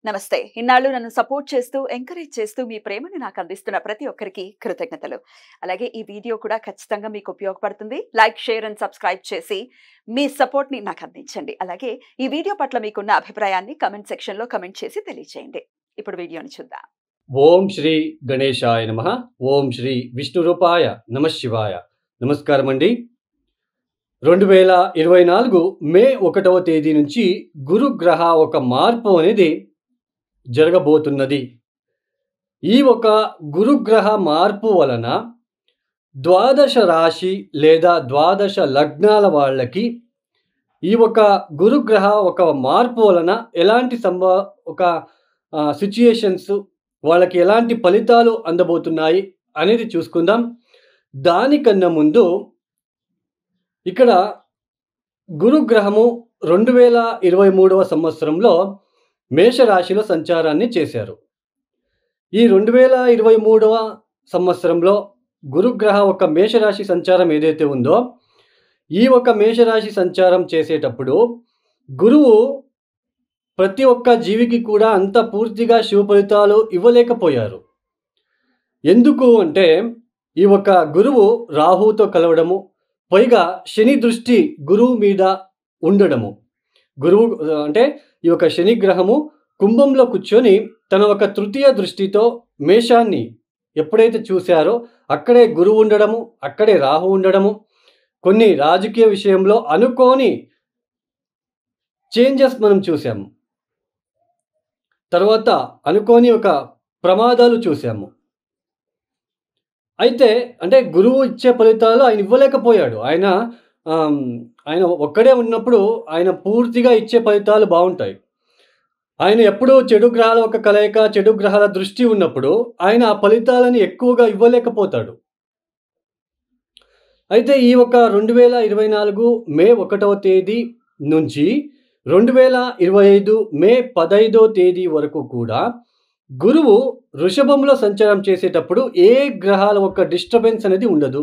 నమస్తే. ఇన్నాళ్ళు నన్ను సపోర్ట్ చేస్తూ, ఎంకరేజ్ చేస్తూ మీ ప్రేమను నాకు అందిస్తున్న ప్రతి ఒక్కరికి కృతజ్ఞతలు. అలాగే ఈ వీడియో కూడా ఖచ్చితంగా మీకు ఉపయోగపడుతుంది. లైక్, షేర్ అండ్ సబ్స్క్రైబ్ చేసి మీ సపోర్ట్‌ని నాకు అందించండి. అలాగే ఈ వీడియో పట్ల మీకున్న అభిప్రాయాన్ని కామెంట్ సెక్షన్‌లో కామెంట్ చేసి తెలియజేయండి. ఇప్పుడు వీడియోని చూద్దాం. ఓం శ్రీ గణేశాయ నమః. ఓం శ్రీ విష్ణురూపాయ నమః శివాయ. నమస్కారం అండి. 2024 మే 1వ తేదీ నుంచి గురుగ్రహ ఒక మార్పు అనేది జరగబోతున్నది. ఈ ఒక గురుగ్రహ మార్పు వలన ద్వాదశ రాశి లేదా ద్వాదశ లగ్నాల వాళ్ళకి ఈ ఒక గురుగ్రహ ఒక మార్పు వలన ఎలాంటి సిచ్యుయేషన్స్ వాళ్ళకి ఎలాంటి ఫలితాలు అందబోతున్నాయి అనేది చూసుకుందాం. దానికన్నా ముందు ఇక్కడ గురుగ్రహము 2023వ సంవత్సరంలో మేషరాశిలో సంచారాన్ని చేశారు. ఈ 2023వ సంవత్సరంలో గురుగ్రహ ఒక మేషరాశి సంచారం ఏదైతే ఉందో, ఈ ఒక మేషరాశి సంచారం చేసేటప్పుడు గురువు ప్రతి ఒక్క జీవికి కూడా అంత పూర్తిగా శుభ ఫలితాలు ఇవ్వలేకపోయారు. ఎందుకు అంటే ఈ ఒక గురువు రాహుతో కలవడము, పైగా శని దృష్టి గురువు మీద ఉండడము. గురువు అంటే ఈ యొక్క శని గ్రహము కుంభంలో కూర్చొని తన ఒక తృతీయ దృష్టితో మేషాన్ని ఎప్పుడైతే చూశారో అక్కడే గురువు ఉండడము, అక్కడే రాహు ఉండడము, కొన్ని రాజకీయ విషయంలో అనుకోని చేంజెస్ మనం చూసాము. తర్వాత అనుకోని ఒక ప్రమాదాలు చూసాము. అయితే అంటే గురువు ఇచ్చే ఫలితాలు ఆయన ఇవ్వలేకపోయాడు. ఆయన ఒక్కడే ఉన్నప్పుడు ఆయన పూర్తిగా ఇచ్చే ఫలితాలు బాగుంటాయి. ఆయన ఎప్పుడూ చెడు గ్రహాల ఒక కలయిక, చెడు గ్రహాల దృష్టి ఉన్నప్పుడు ఆయన ఆ ఫలితాలను ఎక్కువగా ఇవ్వలేకపోతాడు. అయితే ఈ ఒక 2024 మే 1వ తేదీ నుంచి 2025 మే 15వ తేదీ వరకు కూడా గురువు వృషభంలో సంచారం చేసేటప్పుడు ఏ గ్రహాల ఒక డిస్టర్బెన్స్ అనేది ఉండదు.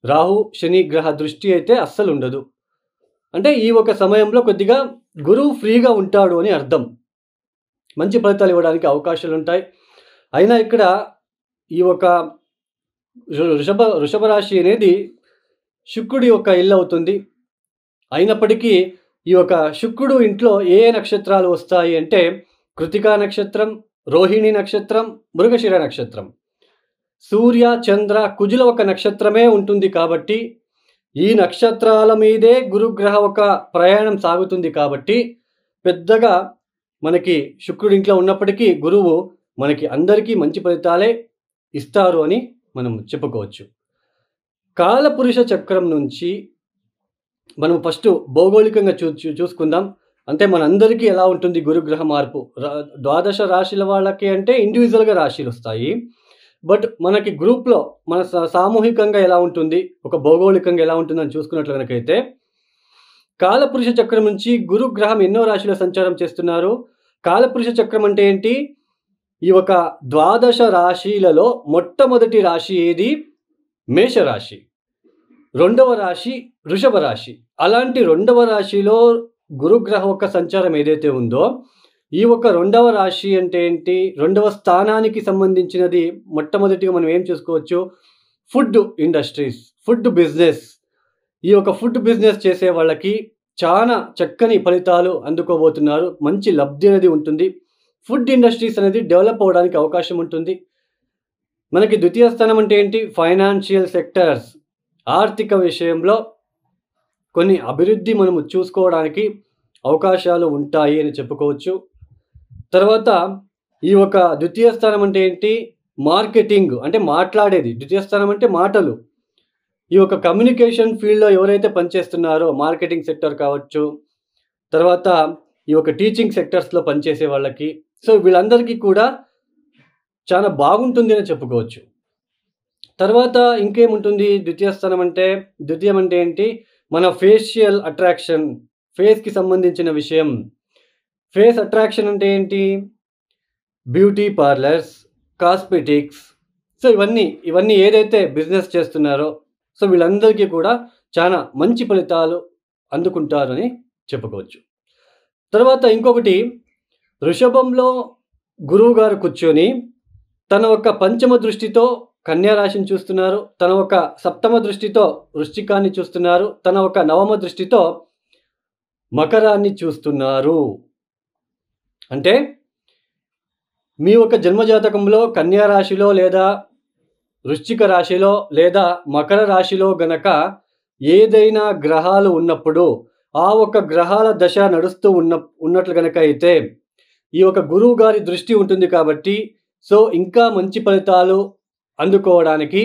రాహు, శని గ్రహ దృష్టి అయితే అస్సలు ఉండదు. అంటే ఈ ఒక సమయంలో కొద్దిగా గురువు ఫ్రీగా ఉంటాడు అని అర్థం. మంచి ఫలితాలు ఇవ్వడానికి అవకాశాలు ఉంటాయి. అయినా ఇక్కడ ఈ ఒక వృషభ రాశి అనేది శుక్రుడి యొక్క ఇల్లు అవుతుంది. అయినప్పటికీ ఈ యొక్క శుక్రుడు ఇంట్లో ఏ నక్షత్రాలు వస్తాయి అంటే కృతికా నక్షత్రం, రోహిణి నక్షత్రం, మృగశిర నక్షత్రం. సూర్య, చంద్ర, కుజుల ఒక నక్షత్రమే ఉంటుంది కాబట్టి ఈ నక్షత్రాల మీదే గురుగ్రహ ఒక ప్రయాణం సాగుతుంది కాబట్టి పెద్దగా మనకి శుక్రుడి ఇంట్లో ఉన్నప్పటికీ గురువు మనకి అందరికీ మంచి ఫలితాలే ఇస్తారు అని మనం చెప్పుకోవచ్చు. కాలపురుష చక్రం నుంచి మనం ఫస్ట్ భౌగోళికంగా చూసుకుందాం. అంటే మనందరికీ ఎలా ఉంటుంది గురుగ్రహ మార్పు. ద్వాదశ రాశుల వాళ్ళకి అంటే ఇండివిజువల్గా రాశులు వస్తాయి. బట్ మనకి గ్రూప్లో మన సామూహికంగా ఎలా ఉంటుంది, ఒక భౌగోళికంగా ఎలా ఉంటుందని చూసుకున్నట్లు కనుకైతే కాలపురుష చక్రం నుంచి గురుగ్రహం ఎన్నో రాశిలో సంచారం చేస్తున్నారు. కాలపురుష చక్రం అంటే ఏంటి? ఈ ఒక ద్వాదశ రాశిలలో మొట్టమొదటి రాశి ఏది? మేషరాశి. రెండవ రాశి వృషభ రాశి. అలాంటి రెండవ రాశిలో గురుగ్రహ ఒక సంచారం ఏదైతే ఉందో, ఈ ఒక రెండవ రాశి అంటే ఏంటి? రెండవ స్థానానికి సంబంధించినది. మొట్టమొదటిగా మనం ఏం చూసుకోవచ్చు? Food industries, food business. ఈ యొక్క ఫుడ్ బిజినెస్ చేసే వాళ్ళకి చాలా చక్కని ఫలితాలు అందుకోబోతున్నారు. మంచి లబ్ధి అనేది ఉంటుంది. ఫుడ్ ఇండస్ట్రీస్ అనేది డెవలప్ అవ్వడానికి అవకాశం ఉంటుంది. మనకి ద్వితీయ స్థానం అంటే ఏంటి? ఫైనాన్షియల్ సెక్టర్స్, ఆర్థిక విషయంలో కొన్ని అభివృద్ధి మనము చూసుకోవడానికి అవకాశాలు ఉంటాయి అని చెప్పుకోవచ్చు. తర్వాత ఈ ఒక ద్వితీయ స్థానం అంటే ఏంటి? మార్కెటింగ్ అంటే మాట్లాడేది. ద్వితీయ స్థానం అంటే మాటలు. ఈ యొక్క కమ్యూనికేషన్ ఫీల్డ్లో ఎవరైతే పనిచేస్తున్నారో మార్కెటింగ్ సెక్టర్ కావచ్చు, తర్వాత ఈ యొక్క టీచింగ్ సెక్టర్స్లో పనిచేసే వాళ్ళకి, సో వీళ్ళందరికీ కూడా చాలా బాగుంటుంది అని చెప్పుకోవచ్చు. తర్వాత ఇంకేముంటుంది? ద్వితీయం అంటే ఏంటి? మన ఫేషియల్ అట్రాక్షన్, ఫేస్కి సంబంధించిన విషయం. ఫేస్ అట్రాక్షన్ అంటే ఏంటి? Beauty parlours, cosmetics. సో ఇవన్నీ ఏదైతే బిజినెస్ చేస్తున్నారో సో వీళ్ళందరికీ కూడా చాలా మంచి ఫలితాలు అందుకుంటారని చెప్పుకోవచ్చు. తర్వాత ఇంకొకటి వృషభంలో గురువు గారు కూర్చొని తన ఒక పంచమ దృష్టితో కన్యా రాశిని చూస్తున్నారు, తన ఒక సప్తమ దృష్టితో వృశ్చికాన్ని చూస్తున్నారు, తన ఒక నవమ దృష్టితో మకరాన్ని చూస్తున్నారు. అంటే మీ ఒక జన్మజాతకంలో కన్యా రాశిలో లేదా వృశ్చిక రాశిలో లేదా మకర రాశిలో గనక ఏదైనా గ్రహాలు ఉన్నప్పుడు ఆ ఒక గ్రహాల దశ నడుస్తూ ఉన్నట్లు గనక అయితే ఈ ఒక గురువు గారి దృష్టి ఉంటుంది కాబట్టి సో ఇంకా మంచి ఫలితాలు అందుకోవడానికి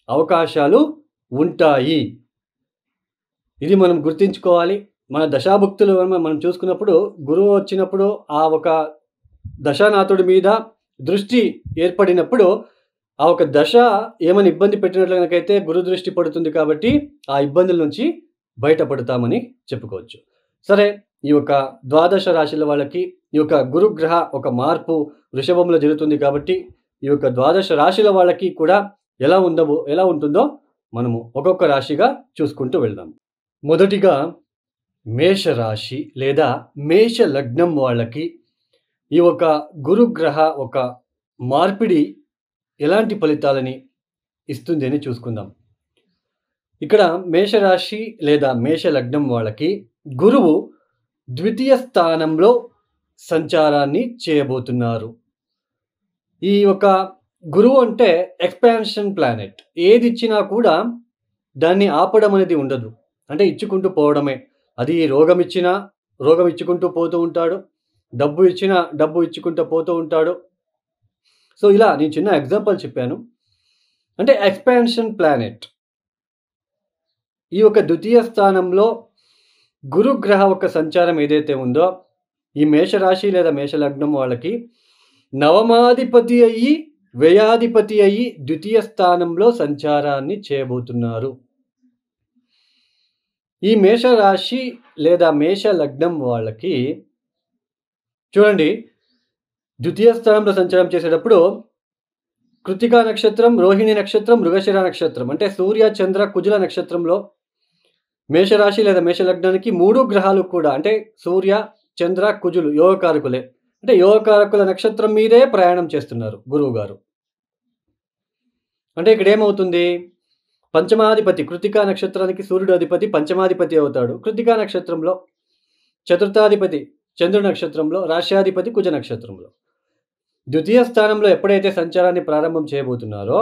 అవకాశాలు ఉంటాయి. ఇది మనం గుర్తుంచుకోవాలి. మన దశాభుక్తులు మనం చూసుకున్నప్పుడు గురువు వచ్చినప్పుడు ఆ ఒక దశానాథుడి మీద దృష్టి ఏర్పడినప్పుడు ఆ ఒక దశ ఏమైనా ఇబ్బంది పెట్టినట్లు కనుకైతే గురు దృష్టి పడుతుంది కాబట్టి ఆ ఇబ్బందుల నుంచి బయటపడతామని చెప్పుకోవచ్చు. సరే, ఈ యొక్క ద్వాదశ రాశుల వాళ్ళకి ఈ యొక్క గురుగ్రహ ఒక మార్పు వృషభంలో జరుగుతుంది కాబట్టి ఈ యొక్క ద్వాదశ రాశుల వాళ్ళకి కూడా ఎలా ఉంటుందో మనము ఒక్కొక్క రాశిగా చూసుకుంటూ వెళ్దాం. మొదటిగా మేషరాశి లేదా మేష లగ్నం వాళ్ళకి ఈ ఒక గురుగ్రహ ఒక మార్పిడి ఎలాంటి ఫలితాలని ఇస్తుంది అని చూసుకుందాం. ఇక్కడ మేషరాశి లేదా మేష లగ్నం వాళ్ళకి గురువు ద్వితీయ స్థానంలో సంచారాన్ని చేయబోతున్నారు. ఈ యొక్క గురువు అంటే ఎక్స్పాన్షన్ ప్లానెట్. ఏది ఇచ్చినా కూడా దాన్ని ఆపడం అనేది ఉండదు, అంటే ఇచ్చుకుంటూ పోవడమే. అది రోగం ఇచ్చినా రోగం ఇచ్చుకుంటూ పోతూ ఉంటాడు, డబ్బు ఇచ్చినా డబ్బు ఇచ్చుకుంటూ పోతూ ఉంటాడు. సో ఇలా నేను చిన్న ఎగ్జాంపుల్ చెప్పాను. అంటే ఎక్స్పాన్షన్ ప్లానెట్. ఈ యొక్క ద్వితీయ స్థానంలో గురుగ్రహ ఒక సంచారం ఏదైతే ఉందో ఈ మేషరాశి లేదా మేషలగ్నం వాళ్ళకి నవమాధిపతి అయ్యి వ్యయాధిపతి అయ్యి ద్వితీయ స్థానంలో సంచారాన్ని చేయబోతున్నారు. ఈ మేషరాశి లేదా మేష లగ్నం వాళ్ళకి చూడండి, ద్వితీయ స్థానంలో సంచారం చేసేటప్పుడు కృతికా నక్షత్రం, రోహిణి నక్షత్రం, మృగశిర నక్షత్రం అంటే సూర్య చంద్ర కుజుల నక్షత్రంలో మేషరాశి లేదా మేషలగ్నానికి 3 గ్రహాలు కూడా అంటే సూర్య చంద్ర కుజులు యోగకారకులే. అంటే యోగకారకుల నక్షత్రం మీదే ప్రయాణం చేస్తున్నారు గురువు గారు. అంటే ఇక్కడ ఏమవుతుంది, పంచమాధిపతి కృతికా నక్షత్రానికి సూర్యుడు అధిపతి పంచమాధిపతి అవుతాడు కృతికా నక్షత్రంలో, చతుర్థాధిపతి చంద్రుడి నక్షత్రంలో, రాశ్యాధిపతి కుజ నక్షత్రంలో. ద్వితీయ స్థానంలో ఎప్పుడైతే సంచారాన్ని ప్రారంభం చేయబోతున్నారో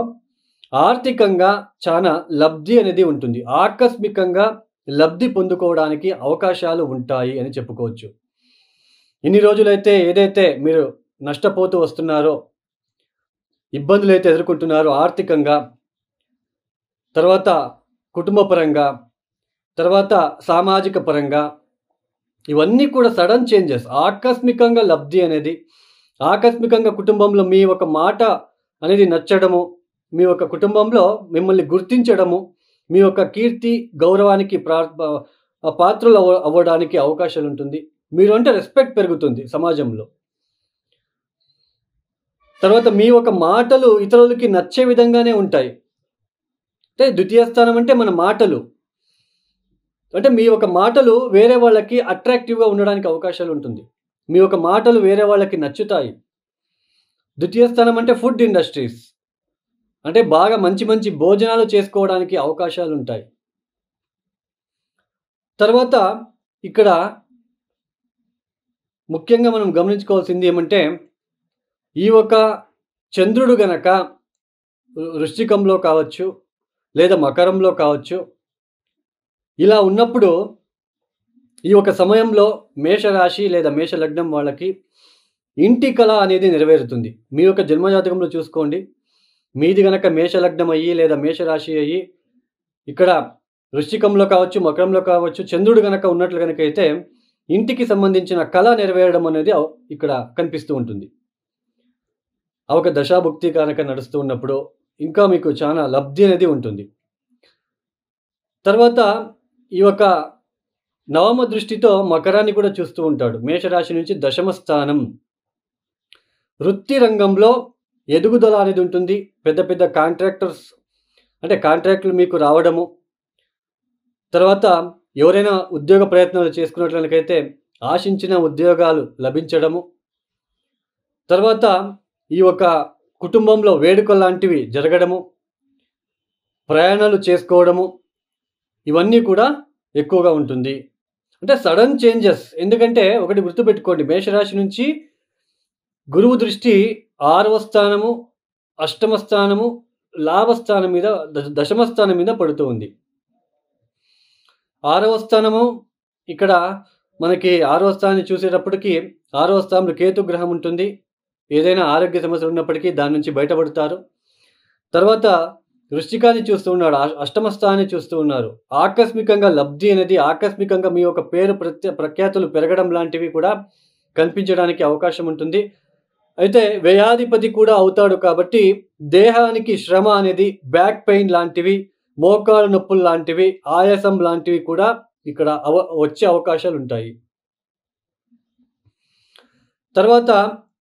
ఆర్థికంగా చాలా లబ్ధి అనేది ఉంటుంది. ఆకస్మికంగా లబ్ధి పొందుకోవడానికి అవకాశాలు ఉంటాయి అని చెప్పుకోవచ్చు. ఇన్ని రోజులైతే ఏదైతే మీరు నష్టపోతూ వస్తున్నారో, ఇబ్బందులు అయితే ఎదుర్కొంటున్నారో ఆర్థికంగా, తర్వాత కుటుంబపరంగా, తర్వాత సామాజిక పరంగా, ఇవన్నీ కూడా సడన్ చేంజెస్. ఆకస్మికంగా లబ్ధి అనేది, ఆకస్మికంగా కుటుంబంలో మీ ఒక మాట అనేది నచ్చడము, మీ యొక్క కుటుంబంలో మిమ్మల్ని గుర్తించడము, మీ యొక్క కీర్తి గౌరవానికి పాత్రలు అవ్వడానికి అవకాశాలు ఉంటుంది. మీరు అంటే రెస్పెక్ట్ పెరుగుతుంది సమాజంలో. తర్వాత మీ ఒక మాటలు ఇతరులకి నచ్చే విధంగానే ఉంటాయి. అంటే ద్వితీయ స్థానం అంటే మన మాటలు, అంటే మీ ఒక మాటలు వేరే వాళ్ళకి అట్రాక్టివ్గా ఉండడానికి అవకాశాలు ఉంటుంది. మీ ఒక మాటలు వేరే వాళ్ళకి నచ్చుతాయి. ద్వితీయ స్థానం అంటే ఫుడ్ ఇండస్ట్రీస్, అంటే బాగా మంచి మంచి భోజనాలు చేసుకోవడానికి అవకాశాలు ఉంటాయి. తర్వాత ఇక్కడ ముఖ్యంగా మనం గమనించుకోవాల్సింది ఏమంటే, ఈ ఒక చంద్రుడు గనక వృశ్చికంలో కావచ్చు లేదా మకరంలో కావచ్చు, ఇలా ఉన్నప్పుడు ఈ ఒక సమయంలో మేషరాశి లేదా మేషలగ్నం వాళ్ళకి ఇంటి కళ అనేది నెరవేరుతుంది. మీ యొక్క జన్మజాతకంలో చూసుకోండి, మీది గనక మేషలగ్నం అయ్యి లేదా మేషరాశి అయ్యి ఇక్కడ వృశ్చికంలో కావచ్చు మకరంలో కావచ్చు చంద్రుడు గనక ఉన్నట్లు గనక అయితే ఇంటికి సంబంధించిన కళ నెరవేరడం అనేది ఇక్కడ కనిపిస్తూ ఉంటుంది. ఆ ఒక దశాభుక్తి కనుక నడుస్తూ ఉన్నప్పుడు ఇంకా మీకు చాలా లబ్ధి అనేది ఉంటుంది. తర్వాత ఈ యొక్క నవమ దృష్టితో మకరాన్ని కూడా చూస్తూ ఉంటాడు. మేషరాశి నుంచి దశమ స్థానం. వృత్తి రంగంలో ఎదుగుదల అనేది ఉంటుంది. పెద్ద పెద్ద కాంట్రాక్టర్స్ అంటే కాంట్రాక్టులు మీకు రావడము, తర్వాత ఎవరైనా ఉద్యోగ ప్రయత్నాలు చేసుకున్నట్లయితే ఆశించిన ఉద్యోగాలు లభించడము, తర్వాత ఈ యొక్క కుటుంబంలో వేడుకలు లాంటివి జరగడము, ప్రయాణాలు చేసుకోవడము, ఇవన్నీ కూడా ఎక్కువగా ఉంటుంది. అంటే సడన్ చేంజెస్. ఎందుకంటే ఒకటి గుర్తుపెట్టుకోండి, మేషరాశి నుంచి గురువు దృష్టి 6వ స్థానము, అష్టమ స్థానము, లాభస్థానం మీద, దశమ స్థానం మీద పడుతూ ఉంది. 6వ స్థానము ఇక్కడ మనకి 6వ స్థానాన్ని చూసేటప్పటికి 6వ స్థానంలో కేతు గ్రహం ఉంటుంది. ఏదైనా ఆరోగ్య సమస్యలు ఉన్నప్పటికీ దాని నుంచి బయటపడతారు. తర్వాత వృశ్చికాన్ని చూస్తూ ఉన్నాడు, అష్టమ స్థానాన్ని చూస్తూ ఉన్నారు. ఆకస్మికంగా లబ్ధి అనేది, ఆకస్మికంగా మీ యొక్క పేరు ప్రఖ్యాతులు పెరగడం లాంటివి కూడా కనిపించడానికి అవకాశం ఉంటుంది. అయితే వ్యయాధిపతి కూడా అవుతాడు కాబట్టి దేహానికి శ్రమ అనేది, బ్యాక్ పెయిన్ లాంటివి, మోకాలు నొప్పులు లాంటివి, ఆయాసం లాంటివి కూడా ఇక్కడ వచ్చే అవకాశాలు ఉంటాయి. తర్వాత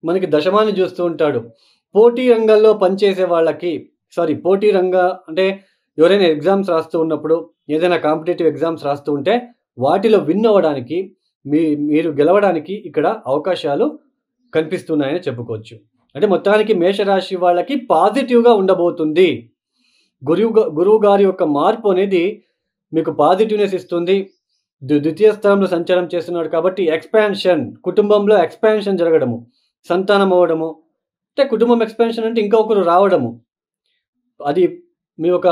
మనకి దశమాన్ని చూస్తూ ఉంటాడు. పోటీ రంగంలో పనిచేసే వాళ్ళకి, పోటీ అంటే ఎవరైనా ఎగ్జామ్స్ రాస్తూ ఉన్నప్పుడు, ఏదైనా కాంపిటేటివ్ ఎగ్జామ్స్ రాస్తూ ఉంటే వాటిలో విన్ అవ్వడానికి, మీరు గెలవడానికి ఇక్కడ అవకాశాలు కనిపిస్తున్నాయని చెప్పుకోవచ్చు. అంటే మొత్తానికి మేషరాశి వాళ్ళకి పాజిటివ్గా ఉండబోతుంది. గురువు గారి యొక్క మార్పు అనేది మీకు పాజిటివ్నెస్ ఇస్తుంది. ద్వితీయ స్థానంలో సంచారం చేస్తున్నాడు కాబట్టి ఎక్స్పాన్షన్, కుటుంబంలో ఎక్స్పాన్షన్ జరగడము, సంతానం అవ్వడము. అంటే కుటుంబం ఎక్స్పాన్షన్ అంటే ఇంకొకరు రావడము, అది మీ ఒక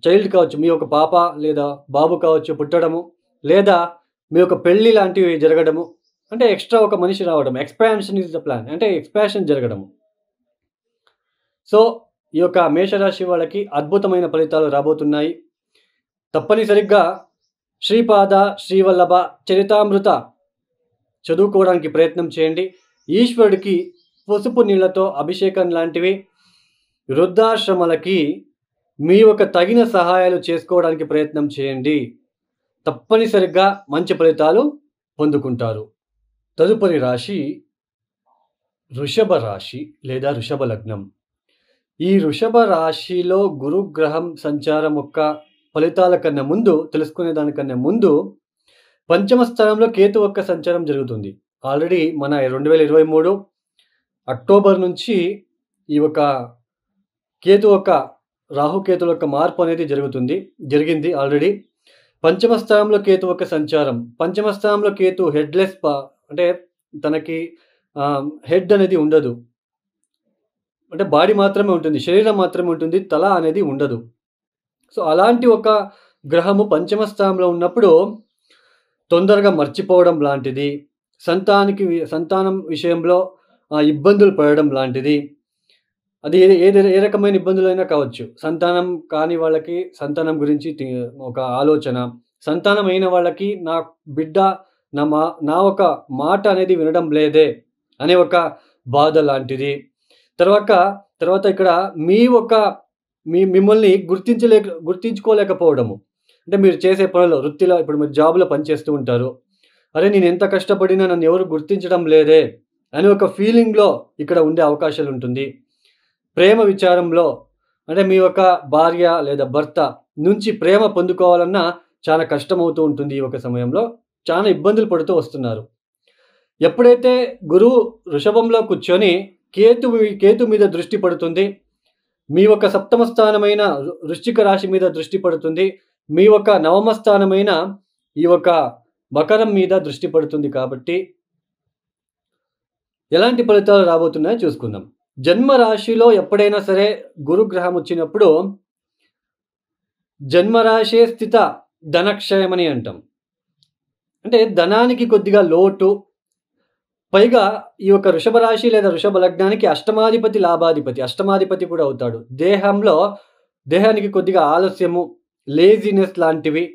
చైల్డ్ కావచ్చు, మీ యొక్క పాప లేదా బాబు కావచ్చు పుట్టడము, లేదా మీ యొక్క పెళ్ళి లాంటివి జరగడము. అంటే ఎక్స్ట్రా ఒక మనిషి రావడం. ఎక్స్పాన్షన్ ఈజ్ ద ప్లాన్, అంటే ఎక్స్పాన్షన్ జరగడము. సో ఈ యొక్క మేషరాశి వాళ్ళకి అద్భుతమైన ఫలితాలు రాబోతున్నాయి. తప్పనిసరిగా శ్రీపాద శ్రీవల్లభ చరితామృత చదువుకోవడానికి ప్రయత్నం చేయండి. ఈశ్వరుడికి పసుపు నీళ్లతో అభిషేకం లాంటివి, వృద్ధాశ్రమాలకి మీ ఒక తగిన సహాయాలు చేసుకోవడానికి ప్రయత్నం చేయండి. తప్పనిసరిగా మంచి ఫలితాలు పొందుకుంటారు. తదుపరి రాశి వృషభ రాశి లేదా వృషభ లగ్నం. ఈ వృషభ రాశిలో గురుగ్రహం సంచారం యొక్క ఫలితాల కన్నా ముందు, తెలుసుకునే దానికన్నా ముందు, పంచమ స్థానంలో కేతు యొక్క సంచారం జరుగుతుంది. ఆల్రెడీ మన 2023 అక్టోబర్ నుంచి ఈ యొక్క కేతు యొక్క, రాహుకేతుల యొక్క మార్పు అనేది జరిగింది ఆల్రెడీ. పంచమ స్థానంలో కేతు యొక్క సంచారం. పంచమ స్థానంలో కేతు హెడ్లెస్, అంటే తనకి హెడ్ అనేది ఉండదు, అంటే బాడీ మాత్రమే ఉంటుంది, శరీరం మాత్రమే ఉంటుంది, తల అనేది ఉండదు. సో అలాంటి ఒక గ్రహము పంచమ స్థానంలో ఉన్నప్పుడు తొందరగా మర్చిపోవడం లాంటిది, సంతానం విషయంలో ఇబ్బందులు పడడం లాంటిది, అది ఏ రకమైన ఇబ్బందులైనా కావచ్చు. సంతానం కాని వాళ్ళకి సంతానం గురించి ఒక ఆలోచన, సంతానం అయిన వాళ్ళకి నా బిడ్డ నా ఒక మాట అనేది వినడం లేదే అనే ఒక బాధ లాంటిది. తర్వాత ఇక్కడ మిమ్మల్ని గుర్తించుకోలేకపోవడము. అంటే మీరు చేసే పనులు, వృత్తిలో, ఇప్పుడు మీరు జాబ్లో పనిచేస్తూ ఉంటారు. అరే నేను ఎంత కష్టపడినా నన్ను ఎవరు గుర్తించడం లేదే అనే ఒక ఫీలింగ్లో ఇక్కడ ఉండే అవకాశాలు ఉంటుంది. ప్రేమ విచారంలో, అంటే మీ యొక్క భార్య లేదా భర్త నుంచి ప్రేమ పొందుకోవాలన్నా చాలా కష్టమవుతూ ఉంటుంది. ఈ ఒక సమయంలో చాలా ఇబ్బందులు పడుతూ వస్తున్నారు. ఎప్పుడైతే గురువు వృషభంలో కూర్చొని కేతు మీద దృష్టి పడుతుంది, మీ యొక్క సప్తమ స్థానమైన వృశ్చిక రాశి మీద దృష్టి పడుతుంది, మీ యొక్క నవమ స్థానమైన ఈ యొక్క మకరం మీద దృష్టి పడుతుంది. కాబట్టి ఎలాంటి ఫలితాలు రాబోతున్నాయో చూసుకుందాం. జన్మ రాశిలో ఎప్పుడైనా సరే గురుగ్రహం వచ్చినప్పుడు జన్మరాశే స్థిత ధనక్షయమని అంటాం. అంటే ధనానికి కొద్దిగా లోటు. పైగా ఈ యొక్క వృషభ రాశి లేదా వృషభ లగ్నానికి అష్టమాధిపతి లాభాధిపతి, అష్టమాధిపతి కూడా అవుతాడు. దేహానికి కొద్దిగా ఆలస్యము, లేజినెస్ లాంటివి,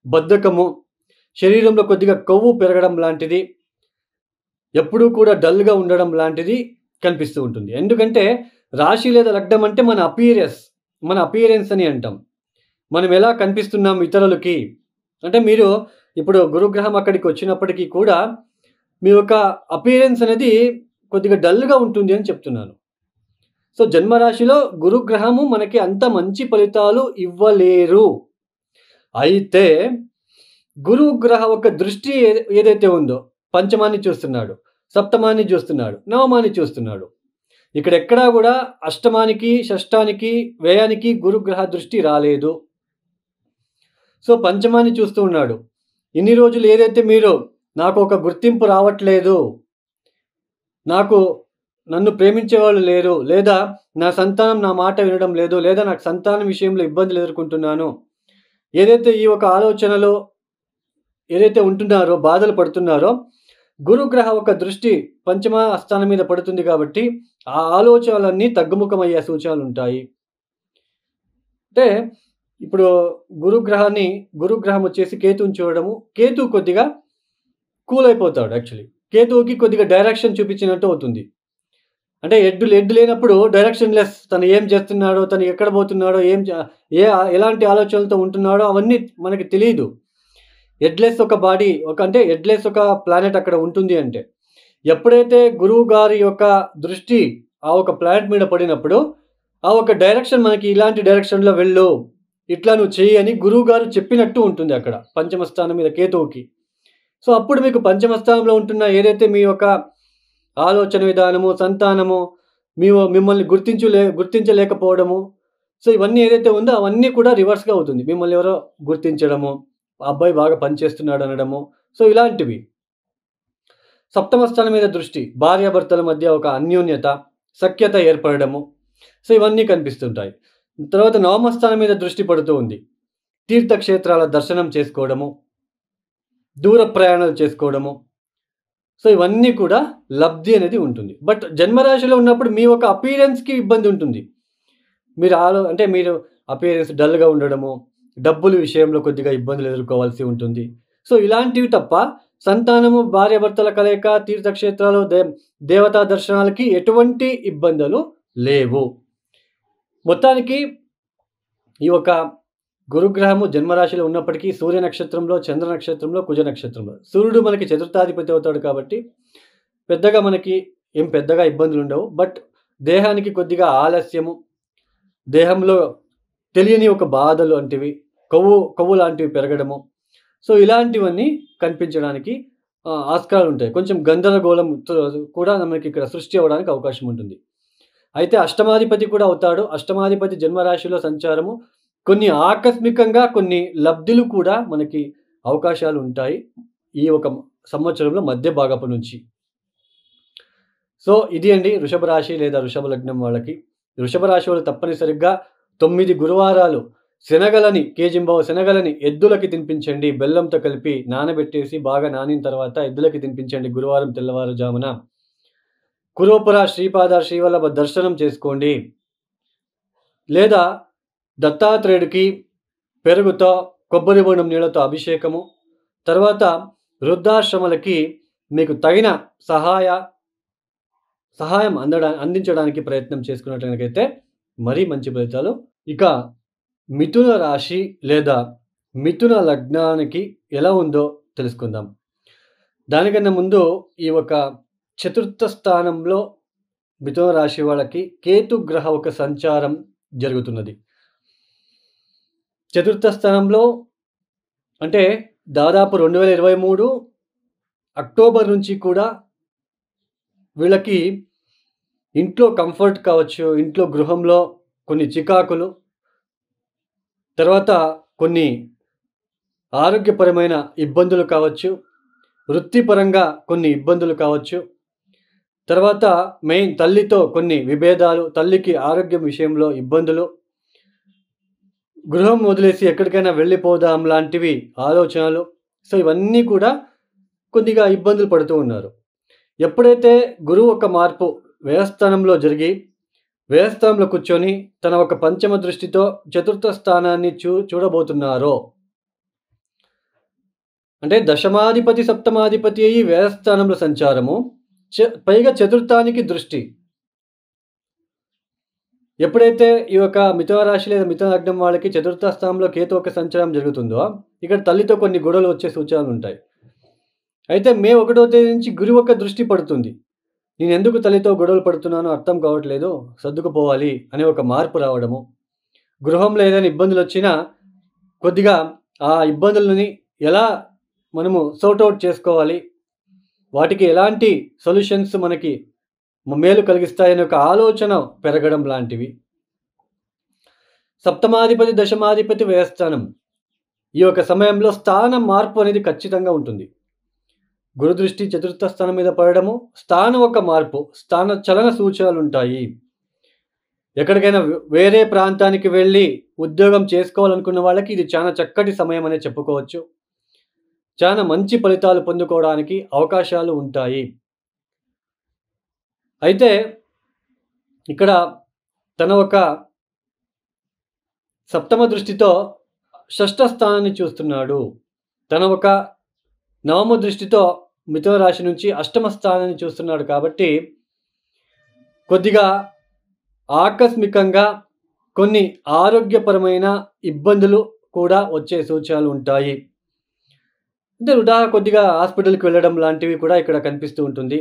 బద్ధకము, శరీరంలో కొద్దిగా కొవ్వు పెరగడం లాంటిది, ఎప్పుడూ కూడా డల్గా ఉండడం లాంటిది కనిపిస్తూ ఉంటుంది. ఎందుకంటే రాశి లేదా లగ్నం అంటే మన అపియరెన్స్ అని అంటాం. మనం ఎలా కనిపిస్తున్నాం ఇతరులకి. అంటే మీరు ఇప్పుడు గురుగ్రహం అక్కడికి వచ్చినప్పటికీ కూడా మీ యొక్క అపియరెన్స్ అనేది కొద్దిగా డల్గా ఉంటుంది అని చెప్తున్నాను. సో జన్మరాశిలో గురుగ్రహము మనకి అంత మంచి ఫలితాలు ఇవ్వలేరు. అయితే గురుగ్రహ ఒక దృష్టి ఏదైతే ఉందో పంచమాన్ని చూస్తున్నాడు. సప్తమాన్ని చూస్తున్నాడు, నవమాన్ని చూస్తున్నాడు. ఇక్కడ ఎక్కడా కూడా అష్టమానికి, షష్టానికి, వ్యయానికి గురుగ్రహ దృష్టి రాలేదు. సో పంచమాన్ని చూస్తూ ఉన్నాడు. ఇన్ని రోజులు ఏదైతే మీరు నాకు ఒక గుర్తింపు రావట్లేదు, నన్ను ప్రేమించేవాళ్ళు లేరు, లేదా నా సంతానం నా మాట వినడం లేదు, లేదా నాకు సంతానం విషయంలో ఇబ్బందులు ఎదుర్కొంటున్నాను, ఏదైతే ఈ ఒక ఆలోచనలో ఏదైతే ఉంటున్నారో, బాధలు పడుతున్నారో, గురుగ్రహ ఒక దృష్టి పంచమ స్థానం మీద పడుతుంది కాబట్టి ఆ ఆలోచనలన్నీ తగ్గుముఖమయ్యే సూచనలు ఉంటాయి. అంటే ఇప్పుడు గురుగ్రహం వచ్చేసి కేతువుని చూడడము, కేతువు కొద్దిగా కూల్ అయిపోతాడు. యాక్చువల్లీ కేతువుకి కొద్దిగా డైరెక్షన్ చూపించినట్టు అవుతుంది. అంటే ఎడ్డు లేనప్పుడు డైరెక్షన్ లెస్, తను ఏం చేస్తున్నాడో, తను ఎక్కడ పోతున్నాడో, ఎలాంటి ఆలోచనలతో ఉంటున్నాడో అవన్నీ మనకి తెలియదు. ఎడ్లెస్ ఒక బాడీ, అంటే ఎడ్లెస్ ఒక ప్లానెట్ అక్కడ ఉంటుంది అంటే, ఎప్పుడైతే గురువు గారి యొక్క దృష్టి ఆ ఒక ప్లానెట్ మీద పడినప్పుడు ఆ ఒక డైరెక్షన్ మనకి ఇలాంటి డైరెక్షన్లో వెళ్ళు, ఇట్లా నువ్వు చెయ్యి అని గురువు గారు చెప్పినట్టు ఉంటుంది అక్కడ పంచమ స్థానం మీద కేతువుకి. సో అప్పుడు మీకు పంచమ స్థానంలో ఉంటున్న ఏదైతే మీ యొక్క ఆలోచన విధానము, సంతానము, మిమ్మల్ని గుర్తించలేకపోవడము, సో ఇవన్నీ ఏదైతే ఉందో అవన్నీ కూడా రివర్స్గా అవుతుంది. మిమ్మల్ని ఎవరో గుర్తించడము, ఆ అబ్బాయి బాగా పనిచేస్తున్నాడు అనడము, సో ఇలాంటివి. సప్తమ స్థానం మీద దృష్టి, భార్యాభర్తల మధ్య ఒక అన్యోన్యత, సఖ్యత ఏర్పడము, సో ఇవన్నీ కనిపిస్తుంటాయి. తర్వాత నవమ స్థానం మీద దృష్టి పడుతూ ఉంది. తీర్థక్షేత్రాల దర్శనం చేసుకోవడము, దూర ప్రయాణాలు చేసుకోవడము, సో ఇవన్నీ కూడా లబ్ధి అనేది ఉంటుంది. బట్ జన్మరాశిలో ఉన్నప్పుడు మీ ఒక అపీరెన్స్కి ఇబ్బంది ఉంటుంది. మీరు అపీరెన్స్ డల్గా ఉండడము, డబ్బుల విషయంలో కొద్దిగా ఇబ్బందులు ఎదుర్కోవాల్సి ఉంటుంది. సో ఇలాంటివి తప్ప సంతానము, భార్యాభర్తల కలయిక, తీర్థక్షేత్రాలు, దేవతా దర్శనాలకి ఎటువంటి ఇబ్బందులు లేవు. మొత్తానికి ఈ ఒక గురుగ్రహము జన్మరాశిలో ఉన్నప్పటికీ సూర్య నక్షత్రంలో, చంద్ర నక్షత్రంలో, కుజ నక్షత్రంలో, సూర్యుడు మనకి చతుర్థాధిపతి అవుతాడు కాబట్టి పెద్దగా ఇబ్బందులు ఉండవు. బట్ దేహానికి కొద్దిగా ఆలస్యము, దేహంలో తెలియని ఒక బాధలు అంటివి, కొవ్వు లాంటివి పెరగడము, సో ఇలాంటివన్నీ కనిపించడానికి ఆస్కారాలు ఉంటాయి. కొంచెం గందరగోళం కూడా మనకి ఇక్కడ సృష్టి అవ్వడానికి అవకాశం ఉంటుంది. అయితే అష్టమాధిపతి కూడా అవుతాడు. అష్టమాధిపతి జన్మరాశిలో సంచారము కొన్ని ఆకస్మికంగా కొన్ని లబ్ధులు కూడా మనకి అవకాశాలు ఉంటాయి ఈ ఒక సంవత్సరంలో మధ్య భాగపు నుంచి. సో ఇది అండి వృషభ రాశి లేదా వృషభ లగ్నం వాళ్ళకి. వృషభ రాశి వాళ్ళు తప్పనిసరిగా 9 గురువారాలు కేజింబావు శనగలని ఎద్దులకి తినిపించండి. బెల్లంతో కలిపి నానబెట్టేసి బాగా నానిన తర్వాత ఎద్దులకి తినిపించండి గురువారం తెల్లవారుజామున. కురోపుర శ్రీపాద శ్రీవల్లభ దర్శనం చేసుకోండి. లేదా దత్తాత్రేయుడికి పెరుగుతో, కొబ్బరి బోండం నీళ్ళతో అభిషేకము, తర్వాత వృద్ధాశ్రమాలకి మీకు తగిన సహాయం అందించడానికి ప్రయత్నం చేసుకున్నట్లయితే మరీ మంచి ఫలితాలు. ఇక మిథున రాశి లేదా మిథున లగ్నానికి ఎలా ఉందో తెలుసుకుందాం. దానికన్నా ముందు ఈ ఒక చతుర్థ స్థానంలో మిథున రాశి వాళ్ళకి కేతు గ్రహ ఒక సంచారం జరుగుతున్నది. చతుర్థ స్థానంలో అంటే దాదాపు 2023 అక్టోబర్ నుంచి కూడా వీళ్ళకి ఇంట్లో కంఫర్ట్ కావచ్చు, ఇంట్లో గృహంలో కొన్ని చికాకులు, తర్వాత కొన్ని ఆరోగ్యపరమైన ఇబ్బందులు కావచ్చు, వృత్తిపరంగా కొన్ని ఇబ్బందులు కావచ్చు, తర్వాత తల్లితో కొన్ని విభేదాలు, తల్లికి ఆరోగ్యం విషయంలో ఇబ్బందులు, గృహం వదిలేసి ఎక్కడికైనా వెళ్ళిపోదాం లాంటివి ఆలోచనలు, సో ఇవన్నీ కూడా కొద్దిగా ఇబ్బందులు పడుతూ ఉన్నారు. ఎప్పుడైతే గురువు ఒక మార్పు వ్యయస్థానంలో జరిగి వ్యయస్థానంలో కూర్చొని తన ఒక పంచమ దృష్టితో చతుర్థ స్థానాన్ని చూడబోతున్నారో, అంటే దశమాధిపతి సప్తమాధిపతి అయ్యి వ్యయస్థానంలో సంచారము, పైగా చతుర్థానికి దృష్టి. ఎప్పుడైతే ఈ యొక్క మిథున రాశి లేదా మిథున లగ్నం వాళ్ళకి చతుర్థ స్థానంలో కేతు ఒక సంచారం జరుగుతుందో ఇక్కడ తల్లితో కొన్ని గొడవలు వచ్చే సూచనలు ఉంటాయి. అయితే మే 1వ తేదీ నుంచి గురువు యొక్క దృష్టి పడుతుంది. నేను ఎందుకు తల్లితో గొడవలు పడుతున్నానో అర్థం కావట్లేదు, సర్దుకుపోవాలి అనే ఒక మార్పు రావడము, గృహంలో ఏదైనా ఇబ్బందులు వచ్చినా కొద్దిగా ఆ ఇబ్బందులని ఎలా మనము సార్ట్ అవుట్ చేసుకోవాలి, వాటికి ఎలాంటి సొల్యూషన్స్ మనకి మేలు కలిగిస్తాయనే ఒక ఆలోచన పెరగడం లాంటివి. సప్తమాధిపతి, దశమాధిపతి వ్యయస్థానం. ఈ యొక్క సమయంలో స్థానం మార్పు అనేది ఖచ్చితంగా ఉంటుంది. గురుదృష్టి చతుర్థ స్థానం మీద పడడము, స్థానం ఒక మార్పు, స్థాన చలన సూచనలుంటాయి. ఎక్కడికైనా వేరే ప్రాంతానికి వెళ్ళి ఉద్యోగం చేసుకోవాలనుకున్న వాళ్ళకి ఇది చాలా చక్కటి సమయం అనే చెప్పుకోవచ్చు. చాలా మంచి ఫలితాలు పొందుకోవడానికి అవకాశాలు ఉంటాయి. అయితే ఇక్కడ తన ఒక సప్తమ దృష్టితో షష్ఠ స్థానాన్ని చూస్తున్నాడు. తన ఒక నవమ దృష్టితో మిథున రాశి నుంచి అష్టమ స్థానాన్ని చూస్తున్నాడు కాబట్టి కొద్దిగా ఆకస్మికంగా కొన్ని ఆరోగ్యపరమైన ఇబ్బందులు కూడా వచ్చే సూచనలు ఉంటాయి. అంటే కొద్దిగా హాస్పిటల్కి వెళ్ళడం లాంటివి కూడా ఇక్కడ కనిపిస్తూ ఉంటుంది.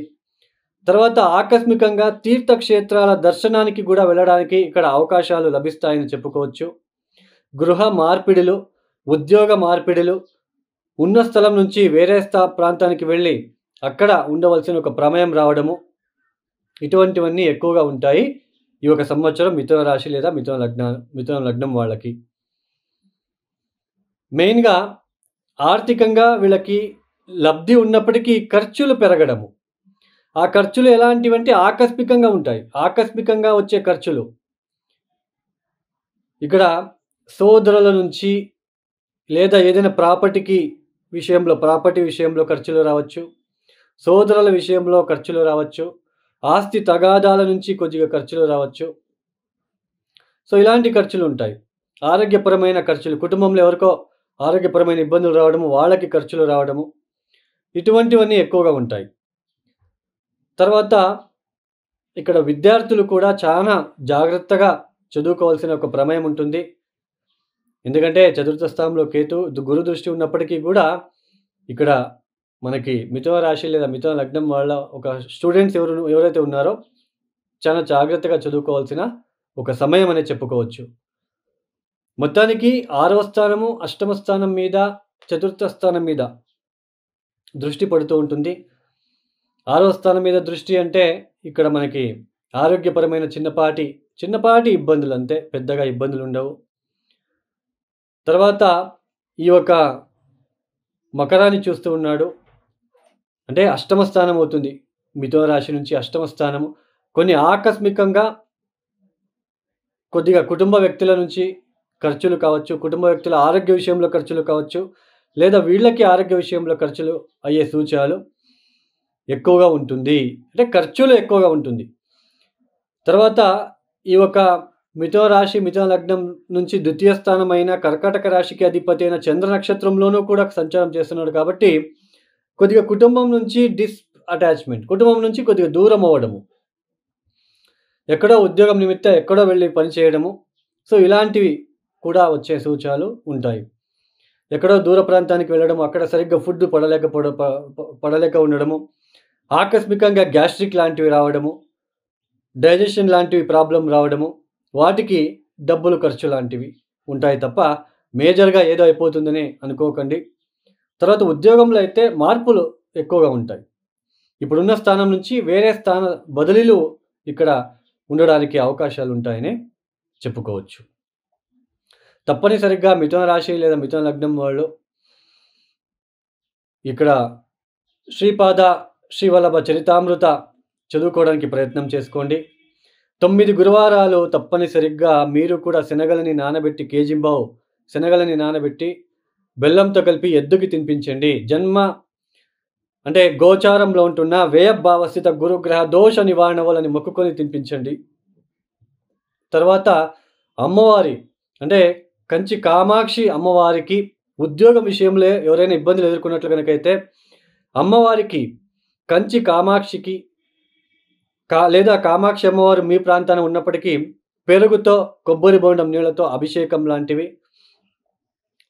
తర్వాత ఆకస్మికంగా తీర్థక్షేత్రాల దర్శనానికి కూడా వెళ్ళడానికి ఇక్కడ అవకాశాలు లభిస్తాయని చెప్పుకోవచ్చు. గృహ మార్పిడులు, ఉద్యోగ మార్పిడులు, ఉన్న స్థలం నుంచి వేరే ప్రాంతానికి వెళ్ళి అక్కడ ఉండవలసిన ఒక ప్రమేయం రావడము, ఇటువంటివన్నీ ఎక్కువగా ఉంటాయి ఈ ఒక సంవత్సరం మిథున రాశి లేదా మిథున లగ్నం వాళ్ళకి. మెయిన్గా ఆర్థికంగా వీళ్ళకి లబ్ధి ఉన్నప్పటికీ ఖర్చులు పెరగడము. ఆ ఖర్చులు ఎలాంటివంటే ఆకస్మికంగా ఉంటాయి. ఆకస్మికంగా వచ్చే ఖర్చులు ఇక్కడ సోదరుల నుంచి లేదా ఏదైనా ప్రాపర్టీ విషయంలో ఖర్చులు రావచ్చు. సోదరుల విషయంలో ఖర్చులు రావచ్చు. ఆస్తి తగాదాల నుంచి కొద్దిగా ఖర్చులు రావచ్చు. సో ఇలాంటి ఖర్చులు ఉంటాయి. ఆరోగ్యపరమైన ఖర్చులు, కుటుంబంలో ఎవరికో ఆరోగ్యపరమైన ఇబ్బందులు రావడము, వాళ్ళకి ఖర్చులు రావడము, ఇటువంటివన్నీ ఎక్కువగా ఉంటాయి. తర్వాత ఇక్కడ విద్యార్థులు కూడా చాలా జాగ్రత్తగా చదువుకోవాల్సిన ఒక ప్రమేయం ఉంటుంది. ఎందుకంటే చతుర్థ స్థానంలో గురు దృష్టి ఉన్నప్పటికీ కూడా ఇక్కడ మనకి మిథున రాశి లేదా మిథున లగ్నం వాళ్ళ ఒక స్టూడెంట్స్ ఎవరైతే ఉన్నారో చాలా జాగ్రత్తగా చదువుకోవాల్సిన ఒక సమయం అనే చెప్పుకోవచ్చు. మొత్తానికి 6వ స్థానము, అష్టమ స్థానం మీద, చతుర్థ స్థానం మీద దృష్టి పడుతూ ఉంటుంది. 6వ స్థానం మీద దృష్టి అంటే ఇక్కడ మనకి ఆరోగ్యపరమైన చిన్నపాటి ఇబ్బందులు, అంతే, పెద్దగా ఇబ్బందులు ఉండవు. తర్వాత ఈ యొక్క మకరాన్ని చూస్తూ ఉన్నాడు, అంటే అష్టమ స్థానం అవుతుంది. మిథున రాశి నుంచి అష్టమ స్థానము. కొన్ని ఆకస్మికంగా కొద్దిగా కుటుంబ వ్యక్తుల నుంచి ఖర్చులు కావచ్చు, కుటుంబ వ్యక్తుల ఆరోగ్య విషయంలో ఖర్చులు కావచ్చు, లేదా వీళ్ళకి ఆరోగ్య విషయంలో ఖర్చులు అయ్యే సూచనలు ఎక్కువగా ఉంటుంది. అంటే ఖర్చులు ఎక్కువగా ఉంటుంది. తర్వాత ఈ ఒక మిథున రాశి, మిథున లగ్నం నుంచి ద్వితీయ స్థానమైన కర్కాటక రాశికి అధిపతి అయిన చంద్ర నక్షత్రంలోనూ కూడా సంచారం చేస్తున్నాడు కాబట్టి కొద్దిగా కుటుంబం నుంచి అటాచ్మెంట్, కుటుంబం నుంచి కొద్దిగా దూరం అవ్వడము, ఎక్కడో ఉద్యోగం నిమిత్తం ఎక్కడో వెళ్ళి పనిచేయడము, సో ఇలాంటివి కూడా వచ్చే సూచనలు ఉంటాయి. ఎక్కడో దూర ప్రాంతానికి వెళ్ళడము, అక్కడ సరిగ్గా ఫుడ్ పడలేక ఉండడము, ఆకస్మికంగా గ్యాస్ట్రిక్ లాంటివి రావడము, డైజెషన్ లాంటివి ప్రాబ్లం రావడము, వాటికి డబ్బులు ఖర్చు లాంటివి ఉంటాయి తప్ప మేజర్గా ఏదో అయిపోతుందని అనుకోకండి. తర్వాత ఉద్యోగంలో అయితే మార్పులు ఎక్కువగా ఉంటాయి. ఇప్పుడున్న స్థానం నుంచి వేరే స్థాన బదిలీలు ఇక్కడ ఉండడానికి అవకాశాలు ఉంటాయని చెప్పుకోవచ్చు. తప్పనిసరిగా మిథున రాశి లేదా మిథున లగ్నం వాళ్ళు ఇక్కడ శ్రీపాద శ్రీవల్లభ చరితామృత చదువుకోవడానికి ప్రయత్నం చేసుకోండి. 9 గురువారాలు తప్పనిసరిగా మీరు కూడా శనగలని నానబెట్టి, కేజింబావు శనగలని నానబెట్టి బెల్లంతో కలిపి ఎద్దుకి తినిపించండి. అంటే గోచారంలో ఉంటున్న వ్యయభావస్థిత గురుగ్రహ దోష నివారణ వలని మొక్కుకొని తినిపించండి. తర్వాత అమ్మవారి అంటే కంచి కామాక్షి అమ్మవారికి ఉద్యోగం విషయంలో ఎవరైనా ఇబ్బందులు ఎదుర్కొన్నట్లు కనుకైతే అమ్మవారికి కంచి కామాక్షికి లేదా కామాక్షి అమ్మవారు మీ ప్రాంతాన ఉన్నప్పటికీ పెరుగుతో, కొబ్బరి బోండం నీళ్లతో అభిషేకం లాంటివి.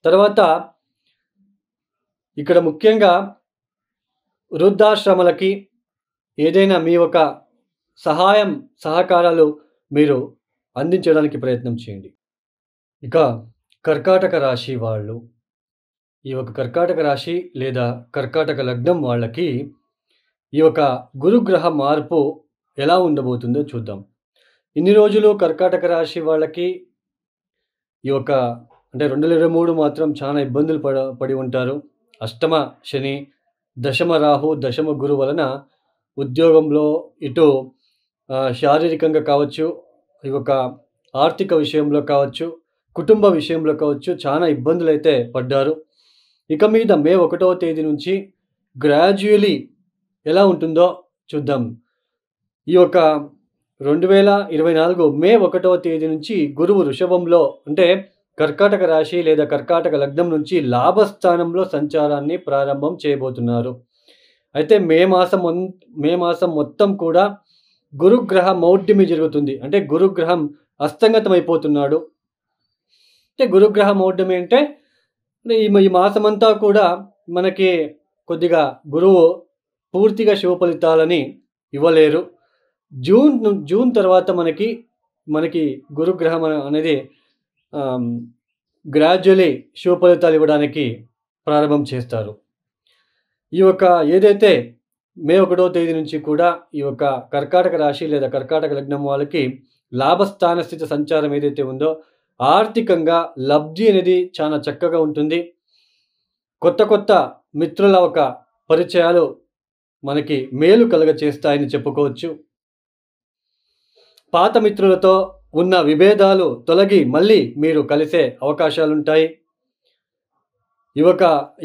తర్వాత ఇక్కడ ముఖ్యంగా వృద్ధాశ్రమాలకి ఏదైనా మీ ఒక సహకారాలు మీరు అందించడానికి ప్రయత్నం చేయండి. ఇక కర్కాటక రాశి వాళ్ళు, ఈ ఒక కర్కాటక రాశి లేదా కర్కాటక లగ్నం వాళ్ళకి ఈ యొక్క గురుగ్రహ మార్పు ఎలా ఉండబోతుందో చూద్దాం. ఇన్ని రోజులు కర్కాటక రాశి వాళ్ళకి ఈ యొక్క అంటే 2023 మాత్రం చాలా ఇబ్బందులు పడి ఉంటారు. అష్టమ శని, దశమ రాహు, దశమ గురు వలన ఉద్యోగంలో ఇటు శారీరకంగా కావచ్చు, ఈ యొక్క ఆర్థిక విషయంలో కావచ్చు, కుటుంబ విషయంలో కావచ్చు చాలా ఇబ్బందులైతే పడ్డారు. ఇక మీద మే 1వ తేదీ నుంచి గ్రాడ్యుయలీ ఎలా ఉంటుందో చూద్దాం. ఈ యొక్క 2024 మే 1వ తేదీ నుంచి గురువు వృషభంలో అంటే కర్కాటక రాశి లేదా కర్కాటక లగ్నం నుంచి లాభస్థానంలో సంచారాన్ని ప్రారంభం చేయబోతున్నారు. అయితే మే మాసం మొత్తం కూడా గురుగ్రహ మౌఢ్యమి జరుగుతుంది. అంటే గురుగ్రహం అస్తంగతమైపోతున్నాడు. అంటే గురుగ్రహ మౌఢ్యమి అంటే ఈ మాసమంతా కూడా మనకి కొద్దిగా గురువు పూర్తిగా శుభ ఫలితాలని ఇవ్వలేరు. జూన్ తర్వాత మనకి గురుగ్రహం అనేది గ్రాడ్యువలీ శుభ ఫలితాలు ఇవ్వడానికి ప్రారంభం చేస్తారు. ఈ యొక్క ఏదైతే మే 1వ తేదీ నుంచి కూడా ఈ యొక్క కర్కాటక రాశి లేదా కర్కాటక లగ్నం వాళ్ళకి లాభస్థాన స్థితి సంచారం ఏదైతే ఉందో ఆర్థికంగా లబ్ధి అనేది చాలా చక్కగా ఉంటుంది. కొత్త మిత్రుల ఒక పరిచయాలు మనకి మేలు కలుగచేస్తాయని చెప్పుకోవచ్చు. పాత మిత్రులతో ఉన్న విభేదాలు తొలగి మళ్ళీ మీరు కలిసే అవకాశాలుంటాయి.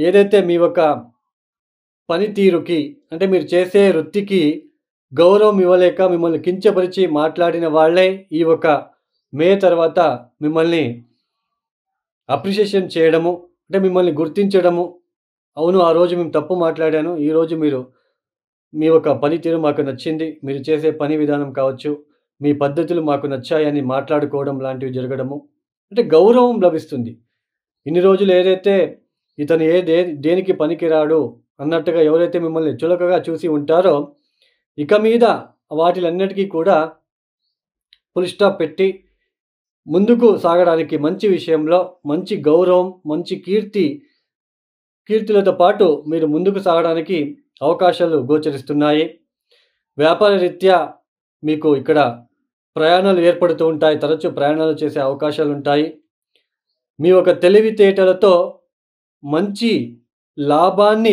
ఏదైతే మీ యొక్క పనితీరుకి అంటే మీరు చేసే వృత్తికి గౌరవం ఇవ్వలేక మిమ్మల్ని కించపరిచి మాట్లాడిన వాళ్ళే ఈ ఒక మే తర్వాత మిమ్మల్ని అప్రిషియేషన్ చేయడము, అంటే మిమ్మల్ని గుర్తించడము, అవును ఆ రోజు మేము తప్పు మాట్లాడాను, ఈరోజు మీ యొక్క పనితీరు మాకు నచ్చింది, మీరు చేసే పని విధానం కావచ్చు, మీ పద్ధతులు మాకు నచ్చాయని మాట్లాడుకోవడం లాంటివి జరగడము, అంటే గౌరవం లభిస్తుంది. ఇన్ని రోజులు ఏదైతే ఇతను దేనికి పనికిరాడు అన్నట్టుగా ఎవరైతే మిమ్మల్ని చులకగా చూసి ఉంటారో ఇక మీద వాటిలన్నిటికీ కూడా ఫుల్ స్టాప్ పెట్టి ముందుకు సాగడానికి మంచి విషయంలో మంచి గౌరవం, మంచి కీర్తులతో పాటు మీరు ముందుకు సాగడానికి అవకాశాలు గోచరిస్తున్నాయి. వ్యాపార రీత్యా మీకు ఇక్కడ ప్రయాణాలు ఏర్పడుతూ ఉంటాయి. తరచూ ప్రయాణాలు చేసే అవకాశాలు ఉంటాయి. మీ యొక్క తెలివితేటలతో మంచి లాభాన్ని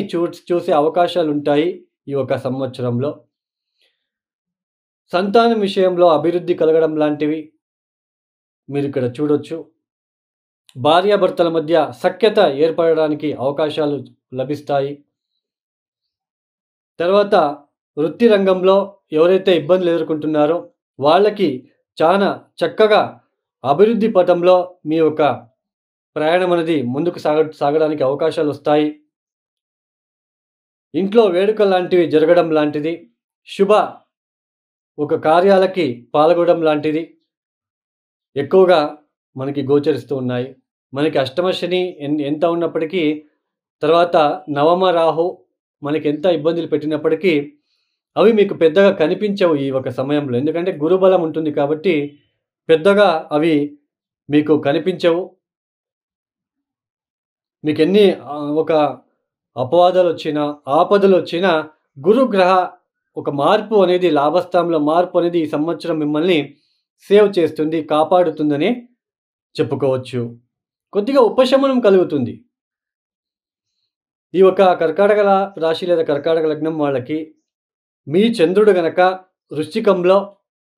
చూసే అవకాశాలు ఉంటాయి ఈ యొక్క సంవత్సరంలో. సంతానం విషయంలో అభివృద్ధి కలగడం లాంటివి మీరు ఇక్కడ చూడొచ్చు. భార్యాభర్తల మధ్య సఖ్యత ఏర్పడడానికి అవకాశాలు లభిస్తాయి. తర్వాత వృత్తి రంగంలో ఎవరైతే ఇబ్బందులు ఎదుర్కొంటున్నారో వాళ్ళకి చాలా చక్కగా అభివృద్ధి పథంలో మీ యొక్క ప్రయాణం అనేది ముందుకు సాగడానికి అవకాశాలు వస్తాయి. ఇంట్లో వేడుక లాంటివి జరగడం లాంటిది, శుభ ఒక కార్యాలకి పాల్గొనడం లాంటిది ఎక్కువగా మనకి గోచరిస్తూ ఉన్నాయి. మనకి అష్టమ శని ఎంత ఉన్నప్పటికీ తర్వాత నవమ రాహు మనకి ఎంత ఇబ్బందులు పెట్టినప్పటికీ అవి మీకు పెద్దగా కనిపించవు ఈ ఒక సమయంలో. ఎందుకంటే గురుబలం ఉంటుంది కాబట్టి పెద్దగా అవి మీకు కనిపించవు. మీకు ఎన్ని ఒక అపవాదాలు వచ్చినా ఆపదలు వచ్చినా గురుగ్రహ ఒక మార్పు అనేది లాభస్థానంలో మార్పు అనేది ఈ సంవత్సరం మిమ్మల్ని సేవ్ చేస్తుంది, కాపాడుతుందని చెప్పుకోవచ్చు. కొద్దిగా ఉపశమనం కలుగుతుంది. ఈ ఒక కర్కాటక రాశి లేదా కర్కాటక లగ్నం వాళ్ళకి మీ చంద్రుడు గనక వృశ్చికంలో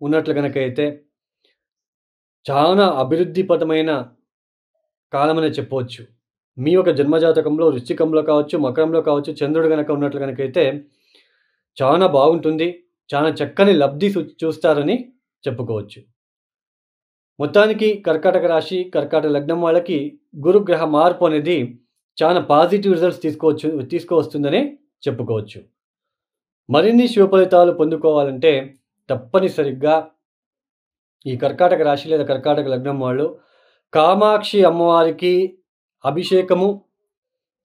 ఉన్నట్లు గనక అయితే చాలా అభివృద్ధిపరమైన కాలమనే చెప్పవచ్చు. మీ యొక్క జన్మజాతకంలో వృశ్చికంలో కావచ్చు, మకరంలో కావచ్చు చంద్రుడు గనక ఉన్నట్లు గనకైతే చాలా బాగుంటుంది. చాలా చక్కని లబ్ధి చూస్తారని చెప్పుకోవచ్చు. మొత్తానికి కర్కాటక రాశి కర్కాటక లగ్నం వాళ్ళకి గురుగ్రహ మార్పు అనేది చాలా పాజిటివ్ రిజల్ట్స్ తీసుకువస్తుందని చెప్పుకోవచ్చు. మరిన్ని శుభ ఫలితాలు పొందుకోవాలంటే తప్పనిసరిగా ఈ కర్కాటక రాశి లేదా కర్కాటక లగ్నం వాళ్ళు కామాక్షి అమ్మవారికి అభిషేకము,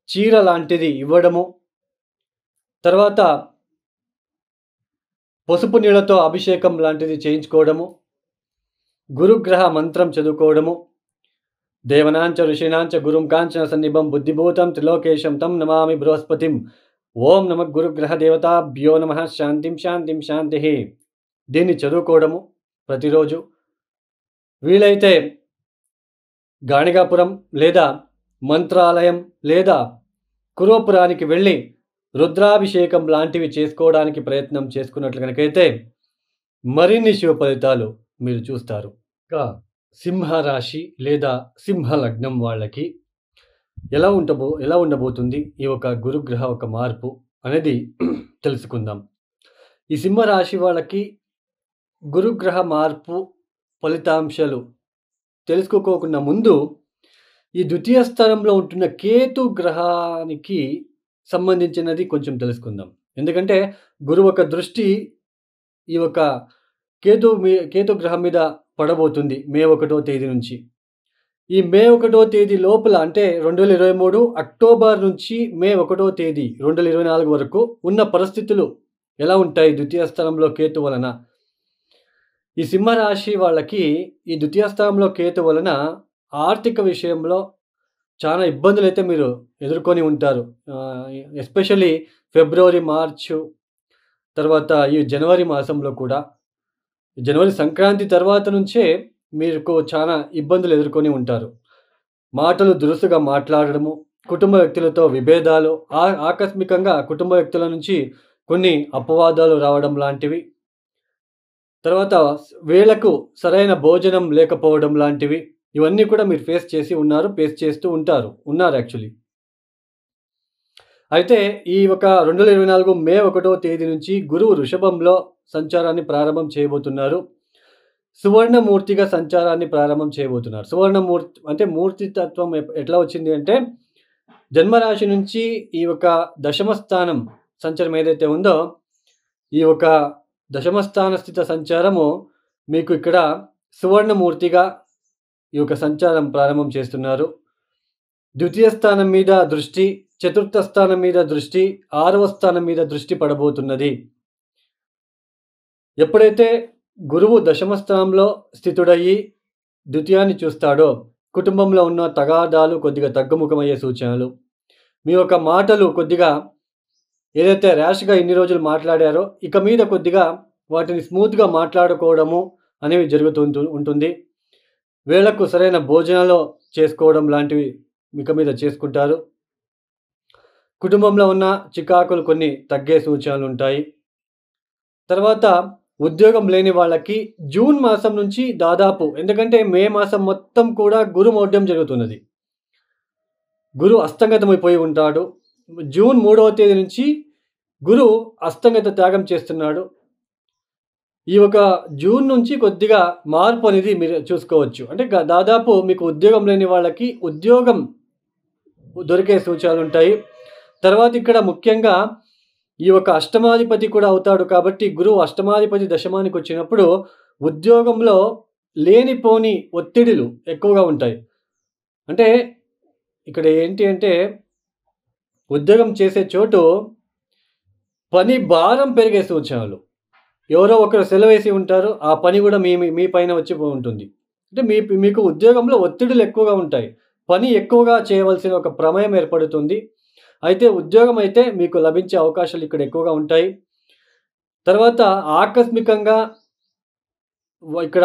చీర లాంటిది ఇవ్వడము, తర్వాత పసుపు నీళ్ళతో అభిషేకం లాంటిది చేయించుకోవడము, గురుగ్రహ మంత్రం చదువుకోవడము, దేవనాంచ ఋషినాంచ గురుం కాంచన సన్నిభం బుద్ధిభూతం త్రిలోకేశం తం నమామి బృహస్పతిం ఓం నమ గురుగ్రహ దేవతాభ్యో నమ శాంతిం శాంతిం శాంతి. దీన్ని చదువుకోవడము ప్రతిరోజు. వీలైతే గాణిగాపురం లేదా మంత్రాలయం లేదా కురువపురానికి వెళ్ళి రుద్రాభిషేకం లాంటివి చేసుకోవడానికి ప్రయత్నం చేసుకున్నట్లు కనుకైతే మరిన్ని శుభ ఫలితాలు మీరు చూస్తారు. ఇంకా సింహరాశి లేదా సింహ లగ్నం వాళ్ళకి ఎలా ఉండబోతుంది ఈ ఒక గురుగ్రహ ఒక మార్పు అనేది తెలుసుకుందాం. ఈ సింహరాశి వాళ్ళకి గురుగ్రహ మార్పు ఫలితాంశాలు తెలుసుకోకుండా ముందు ఈ ద్వితీయ స్థానంలో ఉంటున్న కేతు గ్రహానికి సంబంధించినది కొంచెం తెలుసుకుందాం. ఎందుకంటే గురువు ఒక దృష్టి ఈ యొక్క కేతు గ్రహం మీద పడబోతుంది మే 1వ తేదీ నుంచి. ఈ మే 1వ తేదీ లోపల అంటే 2023 అక్టోబర్ నుంచి మే 1వ తేదీ 2024 వరకు ఉన్న పరిస్థితులు ఎలా ఉంటాయి ద్వితీయ స్థానంలో కేతు వలన? ఈ సింహరాశి వాళ్ళకి ఈ ద్వితీయ స్థానంలో కేతు వలన ఆర్థిక విషయంలో చాలా ఇబ్బందులైతే మీరు ఎదుర్కొని ఉంటారు. ఎస్పెషల్లీ ఫిబ్రవరి, మార్చు తర్వాత ఈ జనవరి మాసంలో కూడా. జనవరి సంక్రాంతి తర్వాత నుంచే మీకు చాలా ఇబ్బందులు ఎదుర్కొని ఉంటారు. మాటలు దురుసుగా మాట్లాడడము, కుటుంబ వ్యక్తులతో విభేదాలు, ఆకస్మికంగా కుటుంబ వ్యక్తుల నుంచి కొన్ని అపవాదాలు రావడం లాంటివి, తర్వాత వేళకు సరైన భోజనం లేకపోవడం లాంటివి, ఇవన్నీ కూడా మీరు ఫేస్ చేస్తూ ఉన్నారు యాక్చువల్లీ. అయితే ఈ ఒక 2024 మే 1వ తేదీ నుంచి గురువు వృషభంలో సంచారాన్ని ప్రారంభం చేయబోతున్నారు. సువర్ణమూర్తిగా సంచారాన్ని ప్రారంభం చేయబోతున్నారు. సువర్ణమూర్తి అంటే మూర్తి తత్వం ఎట్లా వచ్చింది అంటే జన్మరాశి నుంచి ఈ ఒక దశమ స్థానం సంచారం ఏదైతే ఉందో ఈ ఒక దశమ స్థాన స్థిత సంచారము మీకు ఇక్కడ సువర్ణమూర్తిగా ఈ యొక్క సంచారం ప్రారంభం చేస్తున్నారు. ద్వితీయ స్థానం మీద దృష్టి, చతుర్థ స్థానం మీద దృష్టి, 6వ స్థానం మీద దృష్టి పడబోతున్నది. ఎప్పుడైతే గురువు దశమ స్థానంలో స్థితుడయ్యి ద్వితీయాన్ని చూస్తాడో కుటుంబంలో ఉన్న తగాదాలు కొద్దిగా తగ్గుముఖమయ్యే సూచనలు, మీ యొక్క మాటలు కొద్దిగా ఏదైతే ర్యాష్గా ఇన్ని రోజులు మాట్లాడారో ఇక మీద కొద్దిగా వాటిని స్మూత్గా మాట్లాడుకోవడము అనేవి ఉంటుంది. వేళకు సరైన భోజనాలు చేసుకోవడం లాంటివి ఇక మీద చేసుకుంటారు. కుటుంబంలో ఉన్న చికాకులు కొన్ని తగ్గే సూచనలు ఉంటాయి. తర్వాత ఉద్యోగం లేని వాళ్ళకి జూన్ మాసం నుంచి దాదాపు, ఎందుకంటే మే మాసం మొత్తం కూడా గురు మౌఢ్యం జరుగుతున్నది. గురు అస్తంగతమైపోయి ఉంటాడు. జూన్ 3వ తేదీ నుంచి గురు అస్తంగత త్యాగం చేస్తున్నాడు. ఈ ఒక జూన్ నుంచి కొద్దిగా మార్పు అనేది మీరు చూసుకోవచ్చు. అంటే దాదాపు మీకు ఉద్యోగం లేని వాళ్ళకి ఉద్యోగం దొరికే సూచనలు ఉంటాయి. తర్వాత ఇక్కడ ముఖ్యంగా ఈ యొక్క అష్టమాధిపతి కూడా అవుతాడు కాబట్టి గురువు అష్టమాధిపతి దశమానికి వచ్చినప్పుడు ఉద్యోగంలో లేనిపోని ఒత్తిడిలు ఎక్కువగా ఉంటాయి. అంటే ఇక్కడ ఏంటి అంటే ఉద్యోగం చేసే చోటు పని భారం పెరిగే సూచనలు. ఎవరో ఒకరు సెలవేసి ఉంటారు, ఆ పని కూడా మీ పైన వచ్చి ఉంటుంది. అంటే మీకు ఉద్యోగంలో ఒత్తిడులు ఎక్కువగా ఉంటాయి. పని ఎక్కువగా చేయవలసిన ఒక ప్రమేయం ఏర్పడుతుంది. అయితే ఉద్యోగం అయితే మీకు లభించే అవకాశాలు ఇక్కడ ఎక్కువగా ఉంటాయి. తర్వాత ఆకస్మికంగా ఇక్కడ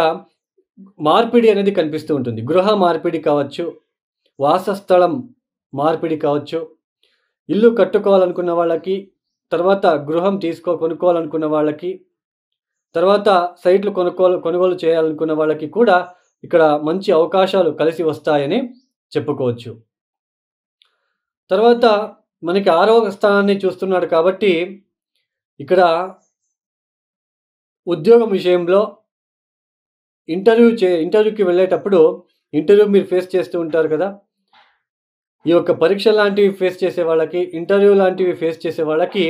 మార్పిడి అనేది కనిపిస్తూ ఉంటుంది. గృహ మార్పిడి కావచ్చు, వాసస్థలం మార్పిడి కావచ్చు, ఇల్లు కట్టుకోవాలనుకున్న వాళ్ళకి, తర్వాత గృహం కొనుక్కోవాలనుకున్న వాళ్ళకి, తర్వాత సైట్లు కొనుగోలు చేయాలనుకున్న వాళ్ళకి కూడా ఇక్కడ మంచి అవకాశాలు కలిసి వస్తాయని చెప్పుకోవచ్చు. తర్వాత మనకి 6వ స్థానాన్ని చూస్తున్నాడు కాబట్టి ఇక్కడ ఉద్యోగం విషయంలో ఇంటర్వ్యూకి వెళ్ళేటప్పుడు ఇంటర్వ్యూ మీరు ఫేస్ చేస్తూ ఉంటారు కదా. ఈ యొక్క పరీక్ష లాంటివి ఫేస్ చేసే వాళ్ళకి, ఇంటర్వ్యూ లాంటివి ఫేస్ చేసే వాళ్ళకి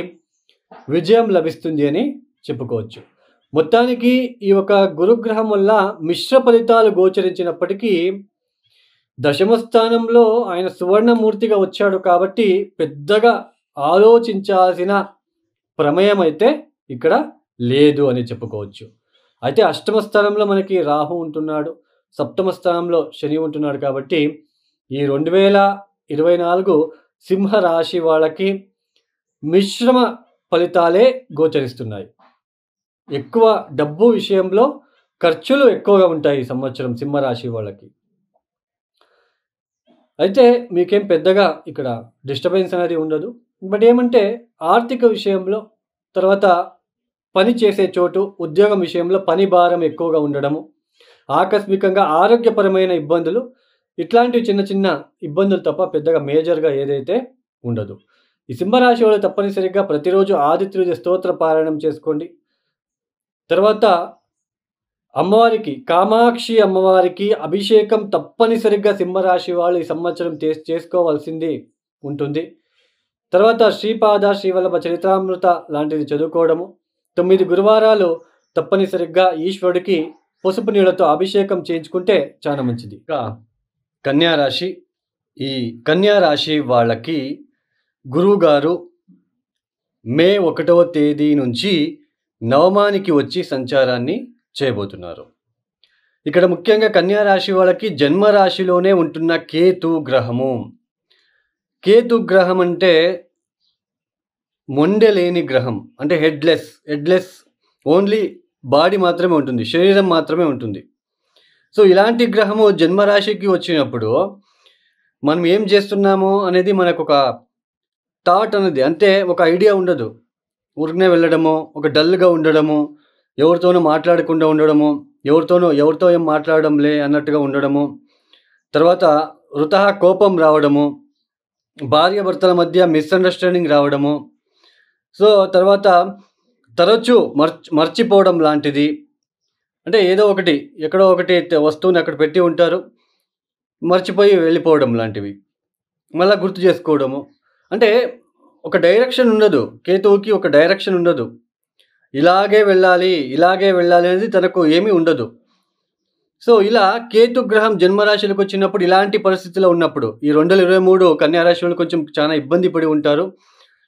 విజయం లభిస్తుంది అని చెప్పుకోవచ్చు. మొత్తానికి ఈ యొక్క గురుగ్రహం వల్ల మిశ్ర ఫలితాలు గోచరించినప్పటికీ దశమ స్థానంలో ఆయన సువర్ణమూర్తిగా వచ్చాడు కాబట్టి పెద్దగా ఆలోచించాల్సిన ప్రమేయం అయితే ఇక్కడ లేదు అని చెప్పుకోవచ్చు. అయితే అష్టమ స్థానంలో మనకి రాహు ఉంటున్నాడు, సప్తమ స్థానంలో శని ఉంటున్నాడు కాబట్టి ఈ 2024 సింహరాశి వాళ్ళకి మిశ్రమ ఫలితాలే గోచరిస్తున్నాయి. ఎక్కువ డబ్బు విషయంలో ఖర్చులు ఎక్కువగా ఉంటాయి ఈ సంవత్సరం సింహరాశి వాళ్ళకి. అయితే మీకేం పెద్దగా ఇక్కడ డిస్టర్బెన్స్ అనేది ఉండదు. బట్ ఏమంటే ఆర్థిక విషయంలో, తర్వాత పని చేసే చోటు, ఉద్యోగం విషయంలో పని భారం ఎక్కువగా ఉండడము, ఆకస్మికంగా ఆరోగ్యపరమైన ఇబ్బందులు, ఇట్లాంటివి చిన్న చిన్న ఇబ్బందులు తప్ప పెద్దగా మేజర్‌గా ఏదైతే ఉండదు. ఈ సింహరాశి వాళ్ళు తప్పనిసరిగా ప్రతిరోజు ఆదిత్య స్తోత్ర పారాయణం చేసుకోండి. తర్వాత అమ్మవారికి, కామాక్షి అమ్మవారికి అభిషేకం తప్పనిసరిగా సింహరాశి వాళ్ళు ఈ సంవత్సరం చేసుకోవాల్సింది ఉంటుంది. తర్వాత శ్రీపాద, శ్రీవల్లభ చరిత్రామృత లాంటిది చదువుకోవడము, 9 గురువారాలు తప్పనిసరిగా ఈశ్వరుడికి పసుపు నీళ్ళతో అభిషేకం చేయించుకుంటే చాలా మంచిది. ఇంకా కన్యా రాశి. ఈ కన్యా రాశి వాళ్ళకి గురువుగారు మే 1వ తేదీ నుంచి నవమానికి వచ్చి సంచారాన్ని చేయబోతున్నారు. ఇక్కడ ముఖ్యంగా కన్యా రాశి వాళ్ళకి జన్మరాశిలోనే ఉంటున్న కేతు గ్రహము. కేతు గ్రహం అంటే మొండెలేని గ్రహం, అంటే హెడ్లెస్ ఓన్లీ బాడీ మాత్రమే ఉంటుంది, శరీరం మాత్రమే ఉంటుంది. సో ఇలాంటి గ్రహము జన్మరాశికి వచ్చినప్పుడు మనం ఏం చేస్తున్నాము అనేది మనకు ఒక థాట్ అనేది, అంటే ఒక ఐడియా ఉండదు. ఊరికనే వెళ్ళడము, ఒక డల్గా ఉండడము, ఎవరితోనూ మాట్లాడకుండా ఉండడము, ఎవరితో ఏం మాట్లాడడంలే అన్నట్టుగా ఉండడము, తర్వాత వృథా కోపం రావడము, భార్యాభర్తల మధ్య మిస్అండర్స్టాండింగ్ రావడము, సో తర్వాత తరచూ మర్చిపోవడం లాంటిది. అంటే ఏదో ఒకటి, ఎక్కడో ఒకటి వస్తువుని అక్కడ పెట్టి ఉంటారు, మర్చిపోయి వెళ్ళిపోవడం లాంటివి, మళ్ళీ గుర్తు చేసుకోవడము. అంటే ఒక డైరెక్షన్ ఉండదు, కేతువుకి ఒక డైరెక్షన్ ఉండదు. ఇలాగే వెళ్ళాలి అనేది తనకు ఏమీ ఉండదు. సో ఇలా కేతు గ్రహం జన్మరాశులకు వచ్చినప్పుడు, ఇలాంటి పరిస్థితిలో ఉన్నప్పుడు ఈ 2023 కన్యా రాశి వాళ్ళు కొంచెం చాలా ఇబ్బంది పడి ఉంటారు.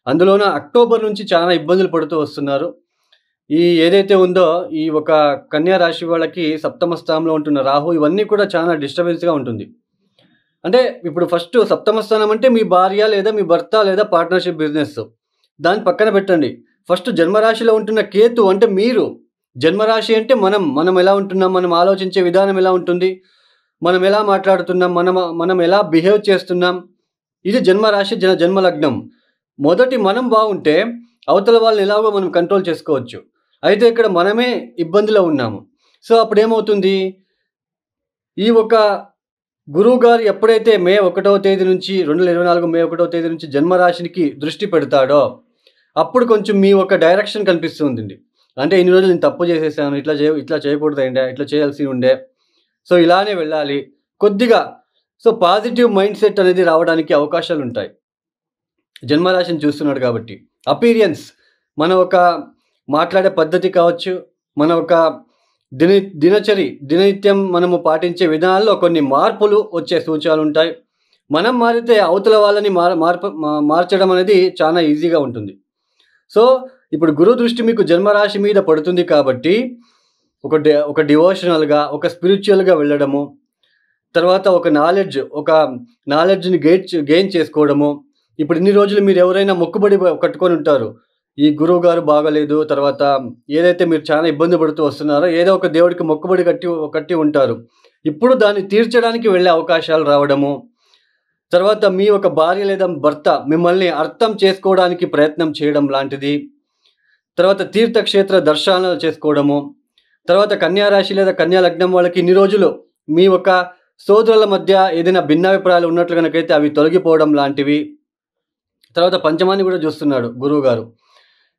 అందులోన అక్టోబర్ నుంచి చాలా ఇబ్బందులు పడుతూ వస్తున్నారు. ఈ ఏదైతే ఉందో ఈ ఒక కన్యా రాశి వాళ్ళకి సప్తమ స్థానంలో ఉంటున్న రాహు, ఇవన్నీ కూడా చాలా డిస్టర్బెన్స్గా ఉంటుంది. అంటే ఇప్పుడు ఫస్ట్ సప్తమ స్థానం అంటే మీ భార్య లేదా మీ భర్త లేదా పార్ట్నర్షిప్ బిజినెస్, దాన్ని పక్కన పెట్టండి. ఫస్ట్ జన్మరాశిలో ఉంటున్న కేతు అంటే మీరు. జన్మరాశి అంటే మనం ఎలా ఉంటున్నాం, మనం ఆలోచించే విధానం ఎలా ఉంటుంది, మనం ఎలా మాట్లాడుతున్నాం, మనం ఎలా బిహేవ్ చేస్తున్నాం, ఇది జన్మరాశి, జన్మలగ్నం. మొదటి మనం బాగుంటే అవతల వాళ్ళని ఎలాగో మనం కంట్రోల్ చేసుకోవచ్చు. అయితే ఇక్కడ మనమే ఇబ్బందిలో ఉన్నాము. సో అప్పుడు ఏమవుతుంది, ఈ ఒక గురువు గారు ఎప్పుడైతే మే 1వ తేదీ నుంచి 2024 మే 1వ తేదీ నుంచి జన్మరాశికి దృష్టి పెడతాడో అప్పుడు కొంచెం మీ ఒక డైరెక్షన్ కనిపిస్తుంది. అంటే ఇన్ని రోజులు నేను తప్పు చేసేసాను, ఇట్లా చేయకూడదు అండి, ఇట్లా చేయాల్సి ఉండే, సో ఇలానే వెళ్ళాలి కొద్దిగా. సో పాజిటివ్ మైండ్ సెట్ అనేది రావడానికి అవకాశాలు ఉంటాయి. జన్మరాశిని చూస్తున్నాడు కాబట్టి అపీరియన్స్, మన ఒక మాట్లాడే పద్ధతి కావచ్చు, మన ఒక దిననిత్యం మనము పాటించే విధానాల్లో కొన్ని మార్పులు వచ్చే సూచనలు ఉంటాయి. మనం మారితే అవతల వాళ్ళని మార్చడం అనేది చాలా ఈజీగా ఉంటుంది. సో ఇప్పుడు గురు దృష్టి మీకు జన్మరాశి మీద పడుతుంది కాబట్టి ఒక డివోషనల్గా, ఒక స్పిరిచువల్గా వెళ్ళడము, తర్వాత ఒక నాలెడ్జ్ని గెయిన్ చేసుకోవడము. ఇప్పుడు ఇన్ని రోజులు మీరు ఎవరైనా మొక్కుబడి కట్టుకొని ఉంటారు, ఈ గురువు గారు బాగలేదు, తర్వాత ఏదైతే మీరు చాలా ఇబ్బంది పడుతూ వస్తున్నారో ఏదో ఒక దేవుడికి మొక్కుబడి కట్టి ఉంటారు. ఇప్పుడు దాన్ని తీర్చడానికి వెళ్ళే అవకాశాలు రావడము, తర్వాత మీ ఒక భార్య లేదా భర్త మిమ్మల్ని అర్థం చేసుకోవడానికి ప్రయత్నం చేయడం లాంటిది, తర్వాత తీర్థక్షేత్ర దర్శనాలు చేసుకోవడము, తర్వాత కన్యా రాశి లేదా కన్యా లగ్నం వాళ్ళకి ఇన్ని రోజులు మీ ఒక సోదరుల మధ్య ఏదైనా భిన్నాభిప్రాయాలు ఉన్నట్లు కనుకైతే అవి తొలగిపోవడం లాంటివి. తర్వాత పంచమాన్ని కూడా చూస్తున్నాడు గురువు గారు.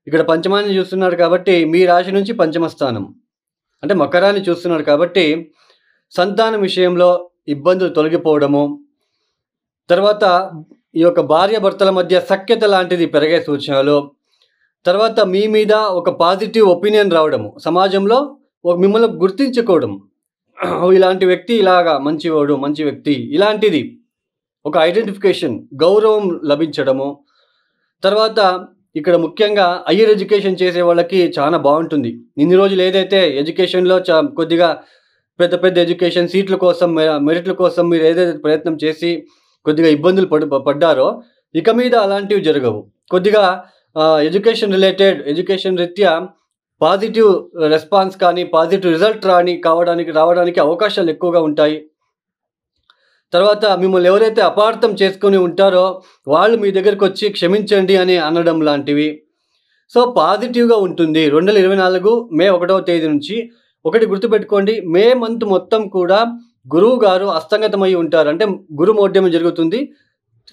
ఇక్కడ పంచమాన్ని చూస్తున్నాడు కాబట్టి మీ రాశి నుంచి పంచమ స్థానం అంటే మకరాన్ని చూస్తున్నాడు కాబట్టి సంతానం విషయంలో ఇబ్బందులు తొలగిపోవడము, తర్వాత ఈ యొక్క భార్య భర్తల మధ్య సఖ్యత లాంటిది పెరిగే సూచనలు, తర్వాత మీ మీద ఒక పాజిటివ్ ఒపీనియన్ రావడము, సమాజంలో మిమ్మల్ని గుర్తించుకోవడం, ఇలాంటి వ్యక్తి ఇలాగా మంచి వ్యక్తి, ఇలాంటిది ఒక ఐడెంటిఫికేషన్, గౌరవం లభించడము. తర్వాత ఇక్కడ ముఖ్యంగా హయ్యర్ ఎడ్యుకేషన్ చేసే వాళ్ళకి చాలా బాగుంటుంది. ఇన్ని రోజులు ఏదైతే ఎడ్యుకేషన్లో కొద్దిగా పెద్ద ఎడ్యుకేషన్ సీట్ల కోసం, మెరిట్ల కోసం మీరు ఏదైతే ప్రయత్నం చేసి కొద్దిగా ఇబ్బందులు పడ్డారో ఇక మీద అలాంటివి జరగవు. కొద్దిగా ఎడ్యుకేషన్ రీత్యా పాజిటివ్ రెస్పాన్స్ కానీ పాజిటివ్ రిజల్ట్ రావడానికి అవకాశాలు ఎక్కువగా ఉంటాయి. తర్వాత మిమ్మల్ని ఎవరైతే అపార్థం చేసుకొని ఉంటారో వాళ్ళు మీ దగ్గరికి వచ్చి క్షమించండి అని అనడం లాంటివి. సో పాజిటివ్గా ఉంటుంది. 2024 మే 1వ తేదీ నుంచి. ఒకటి గుర్తుపెట్టుకోండి, మే మంత్ మొత్తం కూడా గురువు గారు అస్తంగతమై ఉంటారు. అంటే గురు మౌఢ్యం జరుగుతుంది.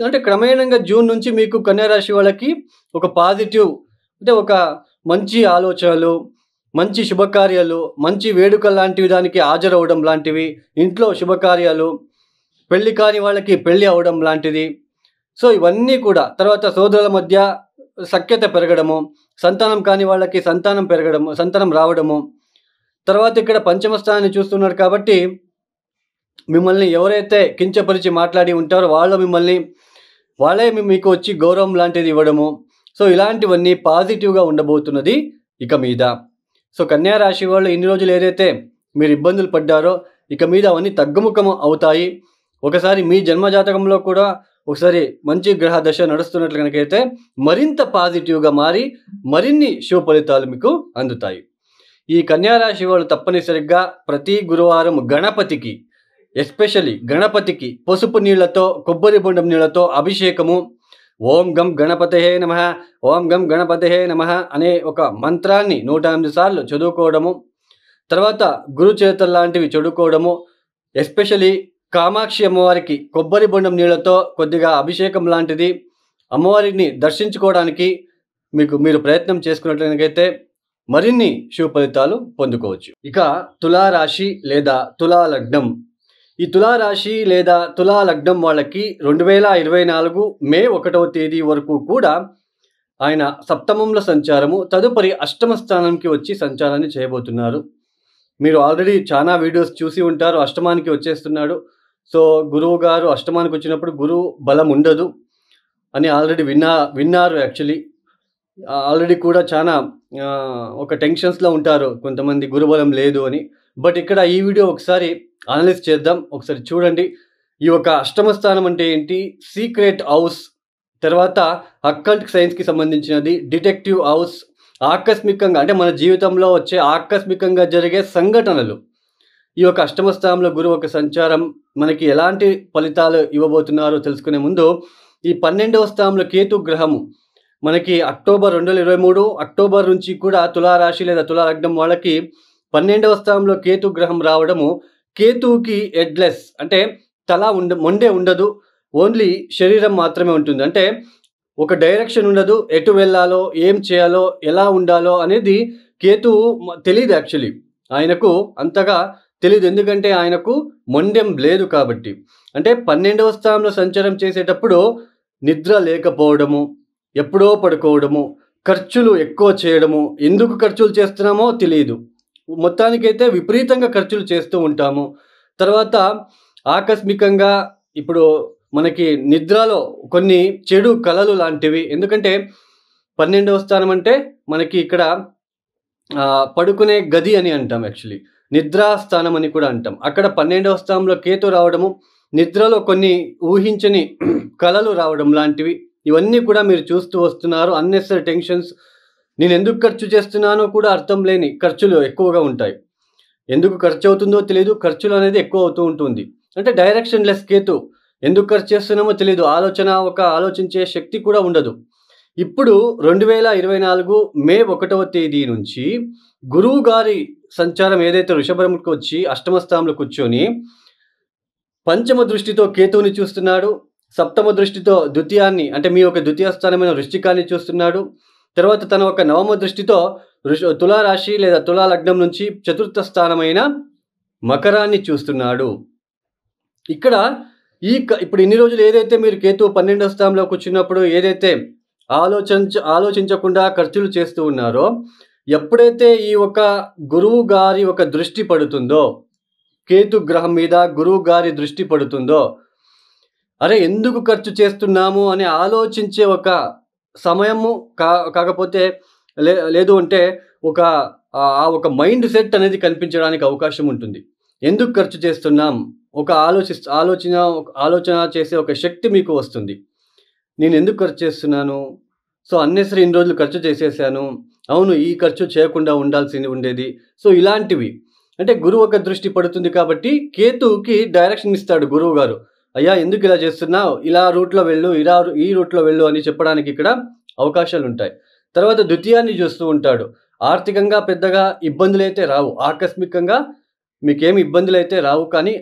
అంటే క్రమేణంగా జూన్ నుంచి మీకు కన్యా రాశి వాళ్ళకి ఒక పాజిటివ్, అంటే ఒక మంచి ఆలోచనలు, మంచి శుభకార్యాలు, మంచి వేడుకలు లాంటివి దానికి హాజరవడం లాంటివి, ఇంట్లో శుభకార్యాలు, పెళ్లి కాని వాళ్ళకి పెళ్లి అవడం లాంటిది. సో ఇవన్నీ కూడా. తర్వాత సోదరుల మధ్య సఖ్యత పెరగడము, సంతానం కాని వాళ్ళకి సంతానం రావడము. తర్వాత ఇక్కడ పంచమ స్థానాన్ని చూస్తున్నారు కాబట్టి మిమ్మల్ని ఎవరైతే కించపరిచి మాట్లాడి ఉంటారో వాళ్ళే మీకు వచ్చి గౌరవం లాంటిది ఇవ్వడము. సో ఇలాంటివన్నీ పాజిటివ్గా ఉండబోతున్నది ఇక మీద. సో కన్యా రాశి వాళ్ళు ఇన్ని రోజులు ఏదైతే మీరు ఇబ్బందులు పడ్డారో ఇక మీద అవన్నీ తగ్గుముఖం అవుతాయి. ఒకసారి మీ జన్మజాతకంలో కూడా ఒకసారి మంచి గ్రహ దశ నడుస్తున్నట్లు కనుకైతే మరింత పాజిటివ్గా మారి మరిన్ని శుభ ఫలితాలు మీకు అందుతాయి. ఈ కన్యా రాశి వాళ్ళు తప్పనిసరిగా ప్రతి గురువారం గణపతికి, ఎస్పెషల్లీ గణపతికి పసుపు నీళ్లతో, కొబ్బరి బొండం నీళ్లతో అభిషేకము, ఓం గం గణపతయే నమః, ఓం గం గణపతయే నమః అనే ఒక మంత్రాన్ని 108 సార్లు చదువుకోవడము. తర్వాత గురు చేతలు లాంటివి చదువుకోవడము. ఎస్పెషల్లీ కామాక్షి అమ్మవారికి కొబ్బరి బొండం నీళ్లతో కొద్దిగా అభిషేకం లాంటిది అమ్మవారిని దర్శించుకోవడానికి మీరు ప్రయత్నం చేసుకున్నట్లయితే మరిన్ని శుభ ఫలితాలు పొందుకోవచ్చు. ఇక తులారాశి లేదా తులా లగ్నం. ఈ తులారాశి లేదా తులా లగ్నం వాళ్ళకి 2024 మే 1వ తేదీ వరకు కూడా ఆయన సప్తమంలో సంచారము, తదుపరి అష్టమ స్థానానికి వచ్చి సంచారాన్ని చేయబోతున్నారు. మీరు ఆల్రెడీ చాలా వీడియోస్ చూసి ఉంటారు. అష్టమానికి వచ్చేస్తున్నాడు. సో గురువు గారు అష్టమానికి వచ్చినప్పుడు గురువు బలం ఉండదు అని ఆల్రెడీ విన్నారు. యాక్చువల్లీ ఆల్రెడీ కూడా చాలా ఒక టెన్షన్స్లో ఉంటారు కొంతమంది, గురుబలం లేదు అని. బట్ ఇక్కడ ఈ వీడియో ఒకసారి అనలైజ్ చేద్దాం. ఒకసారి చూడండి. ఈ యొక్క అష్టమ స్థానం అంటే ఏంటి, సీక్రెట్ హౌస్, తర్వాత అక్కల్ట్ సైన్స్కి సంబంధించినది, డిటెక్టివ్ హౌస్, ఆకస్మికంగా అంటే మన జీవితంలో వచ్చే ఆకస్మికంగా జరిగే సంఘటనలు. ఈ యొక్క అష్టమ స్థానంలో గురువు ఒక సంచారం మనకి ఎలాంటి ఫలితాలు ఇవ్వబోతున్నారో తెలుసుకునే ముందు ఈ 12వ స్థానంలో కేతు గ్రహము మనకి అక్టోబర్ 2023 అక్టోబర్ నుంచి కూడా తులారాశి లేదా తులా లగ్నం వాళ్ళకి 12వ స్థానంలో కేతు గ్రహం రావడము. కేతువుకి హెడ్లెస్ అంటే తల మొండే ఉండదు, ఓన్లీ శరీరం మాత్రమే ఉంటుంది. అంటే ఒక డైరెక్షన్ ఉండదు, ఎటు వెళ్ళాలో, ఏం చేయాలో, ఎలా ఉండాలో అనేది కేతువు తెలియదు. యాక్చువల్లీ ఆయనకు అంతగా తెలియదు, ఎందుకంటే ఆయనకు మొండెం లేదు కాబట్టి. అంటే 12వ స్థానంలో సంచారం చేసేటప్పుడు నిద్ర లేకపోవడము, ఎప్పుడో పడుకోవడము, ఖర్చులు ఎక్కువ చేయడము, ఎందుకు ఖర్చులు చేస్తున్నామో తెలియదు, మొత్తానికైతే విపరీతంగా ఖర్చులు చేస్తూ ఉంటాము. తర్వాత ఆకస్మికంగా ఇప్పుడు మనకి నిద్రలో కొన్ని చెడు కలలు లాంటివి, ఎందుకంటే 12వ స్థానం అంటే మనకి ఇక్కడ పడుకునే గది అని అంటాం, యాక్చువల్లీ నిద్రాస్థానం అని కూడా అంటాం. అక్కడ 12వ స్థానంలో కేతు రావడము, నిద్రలో కొన్ని ఊహించని కలలు రావడం లాంటివి, ఇవన్నీ కూడా మీరు చూస్తూ వస్తున్నారు. అన్నెసరీ టెన్షన్స్, నేను ఎందుకు ఖర్చు చేస్తున్నానో కూడా అర్థం లేని ఖర్చులు ఎక్కువగా ఉంటాయి. ఎందుకు ఖర్చు అవుతుందో తెలియదు, ఖర్చులు అనేది ఎక్కువ అవుతూ ఉంటుంది. అంటే డైరెక్షన్ లెస్ కేతు, ఎందుకు ఖర్చు చేస్తున్నామో తెలియదు, ఆలోచించే శక్తి కూడా ఉండదు. ఇప్పుడు 2024 మే 1వ తేదీ నుంచి గురువు గారి సంచారం ఏదైతే వృషభంకి వచ్చి అష్టమ స్థానంలో కూర్చొని పంచమ దృష్టితో కేతువుని చూస్తున్నాడు, సప్తమ దృష్టితో ద్వితీయాన్ని అంటే మీ యొక్క ద్వితీయ స్థానమైన వృశ్చికాన్ని చూస్తున్నాడు. తర్వాత తన ఒక నవమ దృష్టితో తులారాశి లేదా తులా లగ్నం నుంచి చతుర్థ స్థానమైన మకరాన్ని చూస్తున్నాడు. ఇక్కడ ఇప్పుడు ఇన్ని రోజులు ఏదైతే మీరు కేతు 12వ స్థానంలో కూర్చున్నప్పుడు ఏదైతే ఆలోచించకుండా ఖర్చులు చేస్తూ ఉన్నారో, ఎప్పుడైతే ఈ ఒక గురువు గారి ఒక దృష్టి పడుతుందో, కేతు గ్రహం మీద గురువు గారి దృష్టి పడుతుందో, అరే ఎందుకు ఖర్చు చేస్తున్నాము అని ఆలోచించే ఒక సమయము కాకపోతే లేదు అంటే ఒక మైండ్ సెట్ అనేది కనిపించడానికి అవకాశం ఉంటుంది. ఎందుకు ఖర్చు చేస్తున్నాం, ఒక ఆలోచన చేసే ఒక శక్తి మీకు వస్తుంది. నేను ఎందుకు ఖర్చు చేస్తున్నాను, సో అన్నెసరీ ఇన్ని రోజులు ఖర్చు చేసేసాను, అవును ఈ ఖర్చు చేయకుండా ఉండాల్సింది ఉండేది. సో ఇలాంటివి అంటే గురువు ఒక దృష్టి పడుతుంది కాబట్టి కేతువుకి డైరెక్షన్ ఇస్తాడు గురువు గారు. అయ్యా ఎందుకు ఇలా చేస్తున్నావు, ఇలా రూట్లో వెళ్ళు, ఇలా ఈ రూట్లో వెళ్ళు అని చెప్పడానికి ఇక్కడ అవకాశాలు ఉంటాయి. తర్వాత ద్వితీయాన్ని చూస్తూ ఉంటాడు. ఆర్థికంగా పెద్దగా ఇబ్బందులైతే రావు, ఆకస్మికంగా మీకేమి ఇబ్బందులైతే రావు. కానీ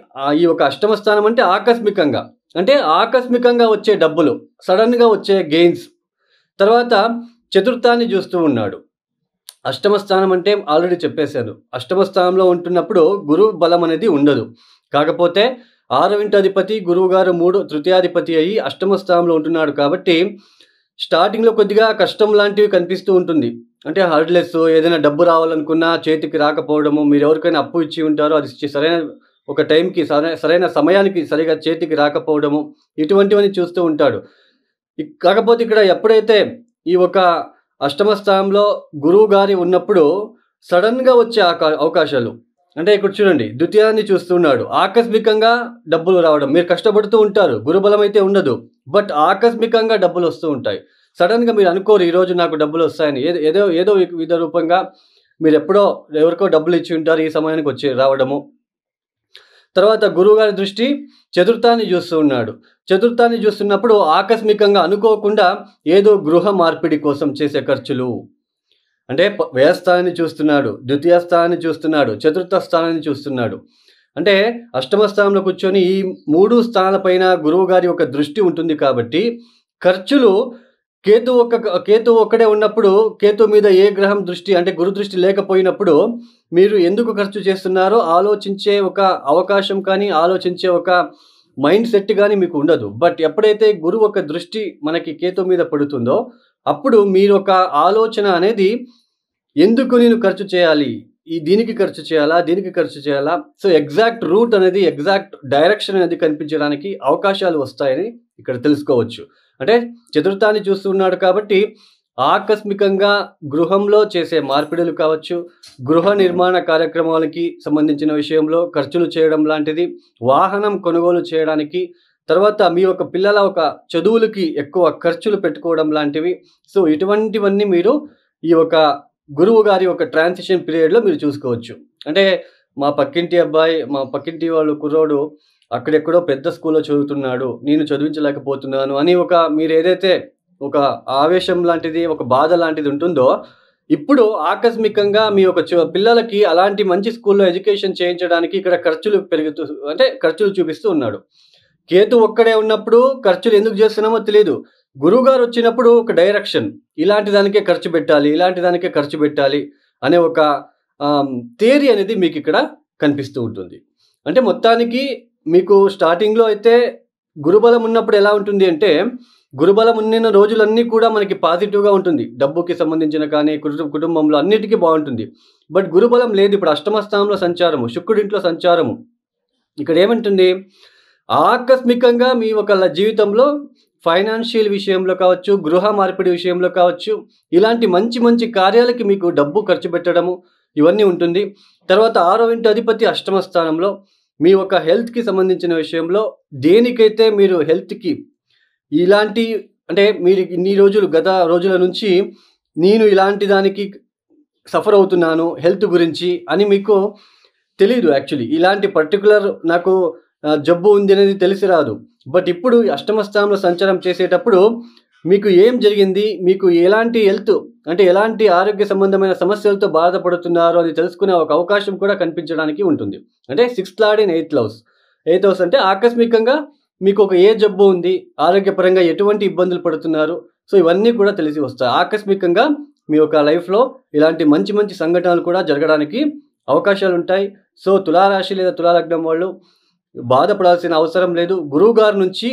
ఈ యొక్క అష్టమ స్థానం అంటే ఆకస్మికంగా, అంటే ఆకస్మికంగా వచ్చే డబ్బులు, సడన్గా వచ్చే గెయిన్స్. తర్వాత చతుర్థాన్ని చూస్తూ ఉన్నాడు. అష్టమ స్థానం అంటే ఆల్రెడీ చెప్పేశాను, అష్టమ స్థానంలో ఉంటున్నప్పుడు గురువు బలం అనేది ఉండదు. కాకపోతే 6వ ఇంటి అధిపతి గురువు గారు 3వ తృతీయాధిపతి అయ్యి అష్టమ స్థానంలో ఉంటున్నాడు కాబట్టి స్టార్టింగ్లో కొద్దిగా కష్టం లాంటివి కనిపిస్తూ ఉంటుంది. అంటే హర్డ్లెస్, ఏదైనా డబ్బు రావాలనుకున్నా చేతికి రాకపోవడము, మీరు ఎవరికైనా అప్పు ఇచ్చి ఉంటారో అది సరైన ఒక టైంకి సరైన సమయానికి సరిగా చేతికి రాకపోవడము, ఇటువంటివన్నీ చూస్తూ ఉంటాడు. కాకపోతే ఇక్కడ ఎప్పుడైతే ఈ ఒక అష్టమ స్థానంలో గురువు గారి ఉన్నప్పుడు సడన్గా వచ్చే అవకాశాలు, అంటే ఇక్కడ చూడండి ద్వితీయాన్ని చూస్తున్నాడు. ఆకస్మికంగా డబ్బులు రావడం, మీరు కష్టపడుతూ ఉంటారు, గురుబలం అయితే ఉండదు, బట్ ఆకస్మికంగా డబ్బులు వస్తూ ఉంటాయి. సడన్గా మీరు అనుకోరు ఈరోజు నాకు డబ్బులు వస్తాయని, ఏదో విధ రూపంగా మీరు ఎప్పుడో ఎవరికో డబ్బులు ఇచ్చి ఉంటారు, ఈ సమయానికి వచ్చి రావడము. తర్వాత గురువుగారి దృష్టి చతుర్థాన్ని చూస్తూ ఉన్నాడు. చతుర్థాన్ని చూస్తున్నప్పుడు ఆకస్మికంగా అనుకోకుండా ఏదో గృహ మార్పిడి కోసం చేసే ఖర్చులు, అంటే వ్యయస్థానాన్ని చూస్తున్నాడు, ద్వితీయ స్థానాన్ని చూస్తున్నాడు, చతుర్థ స్థానాన్ని చూస్తున్నాడు. అంటే అష్టమ స్థానంలో కూర్చొని ఈ 3 స్థానాలపైన గురువు గారి యొక్క దృష్టి ఉంటుంది కాబట్టి ఖర్చులు కేతు ఒక్కడే ఉన్నప్పుడు, కేతు మీద ఏ గ్రహం దృష్టి అంటే గురు దృష్టి లేకపోయినప్పుడు మీరు ఎందుకు ఖర్చు చేస్తున్నారో ఆలోచించే ఒక అవకాశం కానీ, ఆలోచించే ఒక మైండ్ సెట్ కానీ మీకు ఉండదు. బట్ ఎప్పుడైతే గురువు ఒక దృష్టి మనకి కేతు మీద పడుతుందో అప్పుడు మీరు ఒక ఆలోచన అనేది, ఎందుకు నేను ఖర్చు చేయాలి, దీనికి ఖర్చు చేయాలా, దీనికి ఖర్చు చేయాలా, సో ఎగ్జాక్ట్ రూట్ అనేది, ఎగ్జాక్ట్ డైరెక్షన్ అనేది కనిపించడానికి అవకాశాలు వస్తాయని ఇక్కడ తెలుసుకోవచ్చు. అంటే చతుర్థాన్ని చూస్తున్నాడు కాబట్టి ఆకస్మికంగా గృహంలో చేసే మార్పిడులు కావచ్చు, గృహ నిర్మాణ కార్యక్రమాలకి సంబంధించిన విషయంలో ఖర్చులు చేయడం లాంటిది, వాహనం కొనుగోలు చేయడానికి, తర్వాత మీ యొక్క పిల్లల ఒక చదువులకి ఎక్కువ ఖర్చులు పెట్టుకోవడం లాంటివి. సో ఇటువంటివన్నీ మీరు ఈ యొక్క గురువు గారి ఒక ట్రాన్సిషన్ పీరియడ్లో మీరు చూసుకోవచ్చు. అంటే మా పక్కింటి వాళ్ళు కుర్రోడు అక్కడెక్కడో పెద్ద స్కూల్లో చదువుతున్నాడు, నేను చదివించలేకపోతున్నాను అని మీరు ఏదైతే ఒక ఆవేశం లాంటిది, ఒక బాధ లాంటిది ఉంటుందో, ఇప్పుడు ఆకస్మికంగా మీ యొక్క పిల్లలకి అలాంటి మంచి స్కూల్లో ఎడ్యుకేషన్ చేయించడానికి ఇక్కడ ఖర్చులు చూపిస్తూ ఉన్నాడు. కేతు ఒక్కడే ఉన్నప్పుడు ఖర్చులు ఎందుకు చేస్తున్నామో తెలియదు. గురువుగారు వచ్చినప్పుడు ఒక డైరెక్షన్, ఇలాంటి దానికే ఖర్చు పెట్టాలి అనే ఒక థియరీ అనేది మీకు ఇక్కడ కనిపిస్తూ ఉంటుంది. అంటే మొత్తానికి మీకు స్టార్టింగ్లో అయితే గురుబలం ఉన్నప్పుడు ఎలా ఉంటుంది అంటే, గురుబలం ఉన్న రోజులన్నీ కూడా మనకి పాజిటివ్గా ఉంటుంది, డబ్బుకి సంబంధించిన కానీ కుటుంబంలో అన్నిటికీ బాగుంటుంది. బట్ గురుబలం లేదు, ఇప్పుడు అష్టమ స్థానంలో సంచారము, శుక్రుడింట్లో సంచారము, ఇక్కడ ఏమంటుంది, ఆకస్మికంగా మీ ఒక జీవితంలో ఫైనాన్షియల్ విషయంలో కావచ్చు, గృహ మార్పిడి విషయంలో కావచ్చు, ఇలాంటి మంచి కార్యాలకి మీకు డబ్బు ఖర్చు పెట్టడము ఇవన్నీ ఉంటుంది. తర్వాత 6వ ఇంటి అధిపతి అష్టమ స్థానంలో మీ ఒక హెల్త్కి సంబంధించిన విషయంలో, దేనికైతే మీరు హెల్త్కి ఇలాంటి, అంటే మీరు ఇన్ని గత రోజుల నుంచి నేను ఇలాంటి దానికి సఫర్ అవుతున్నాను హెల్త్ గురించి అని మీకు తెలీదు. యాక్చువల్లీ ఇలాంటి పర్టికులర్ నాకు జబ్బు ఉంది అనేది తెలిసి రాదు. బట్ ఇప్పుడు అష్టమ స్థానంలో సంచారం చేసేటప్పుడు మీకు ఏం జరిగింది, మీకు ఎలాంటి హెల్త్ అంటే ఎలాంటి ఆరోగ్య సంబంధమైన సమస్యలతో బాధపడుతున్నారో అది తెలుసుకునే ఒక అవకాశం కూడా కనిపించడానికి ఉంటుంది. అంటే 6th lord in 8th house అంటే ఆకస్మికంగా మీకు ఒక ఏ జబ్బు ఉంది, ఆరోగ్యపరంగా ఎటువంటి ఇబ్బందులు పడుతున్నారు, సో ఇవన్నీ కూడా తెలిసి వస్తాయి. ఆకస్మికంగా మీ యొక్క లైఫ్లో ఇలాంటి మంచి సంఘటనలు కూడా జరగడానికి అవకాశాలు ఉంటాయి. సో తులారాశి లేదా తులాలగ్నం వాళ్ళు బాధపడాల్సిన అవసరం లేదు. గురువు గారి నుంచి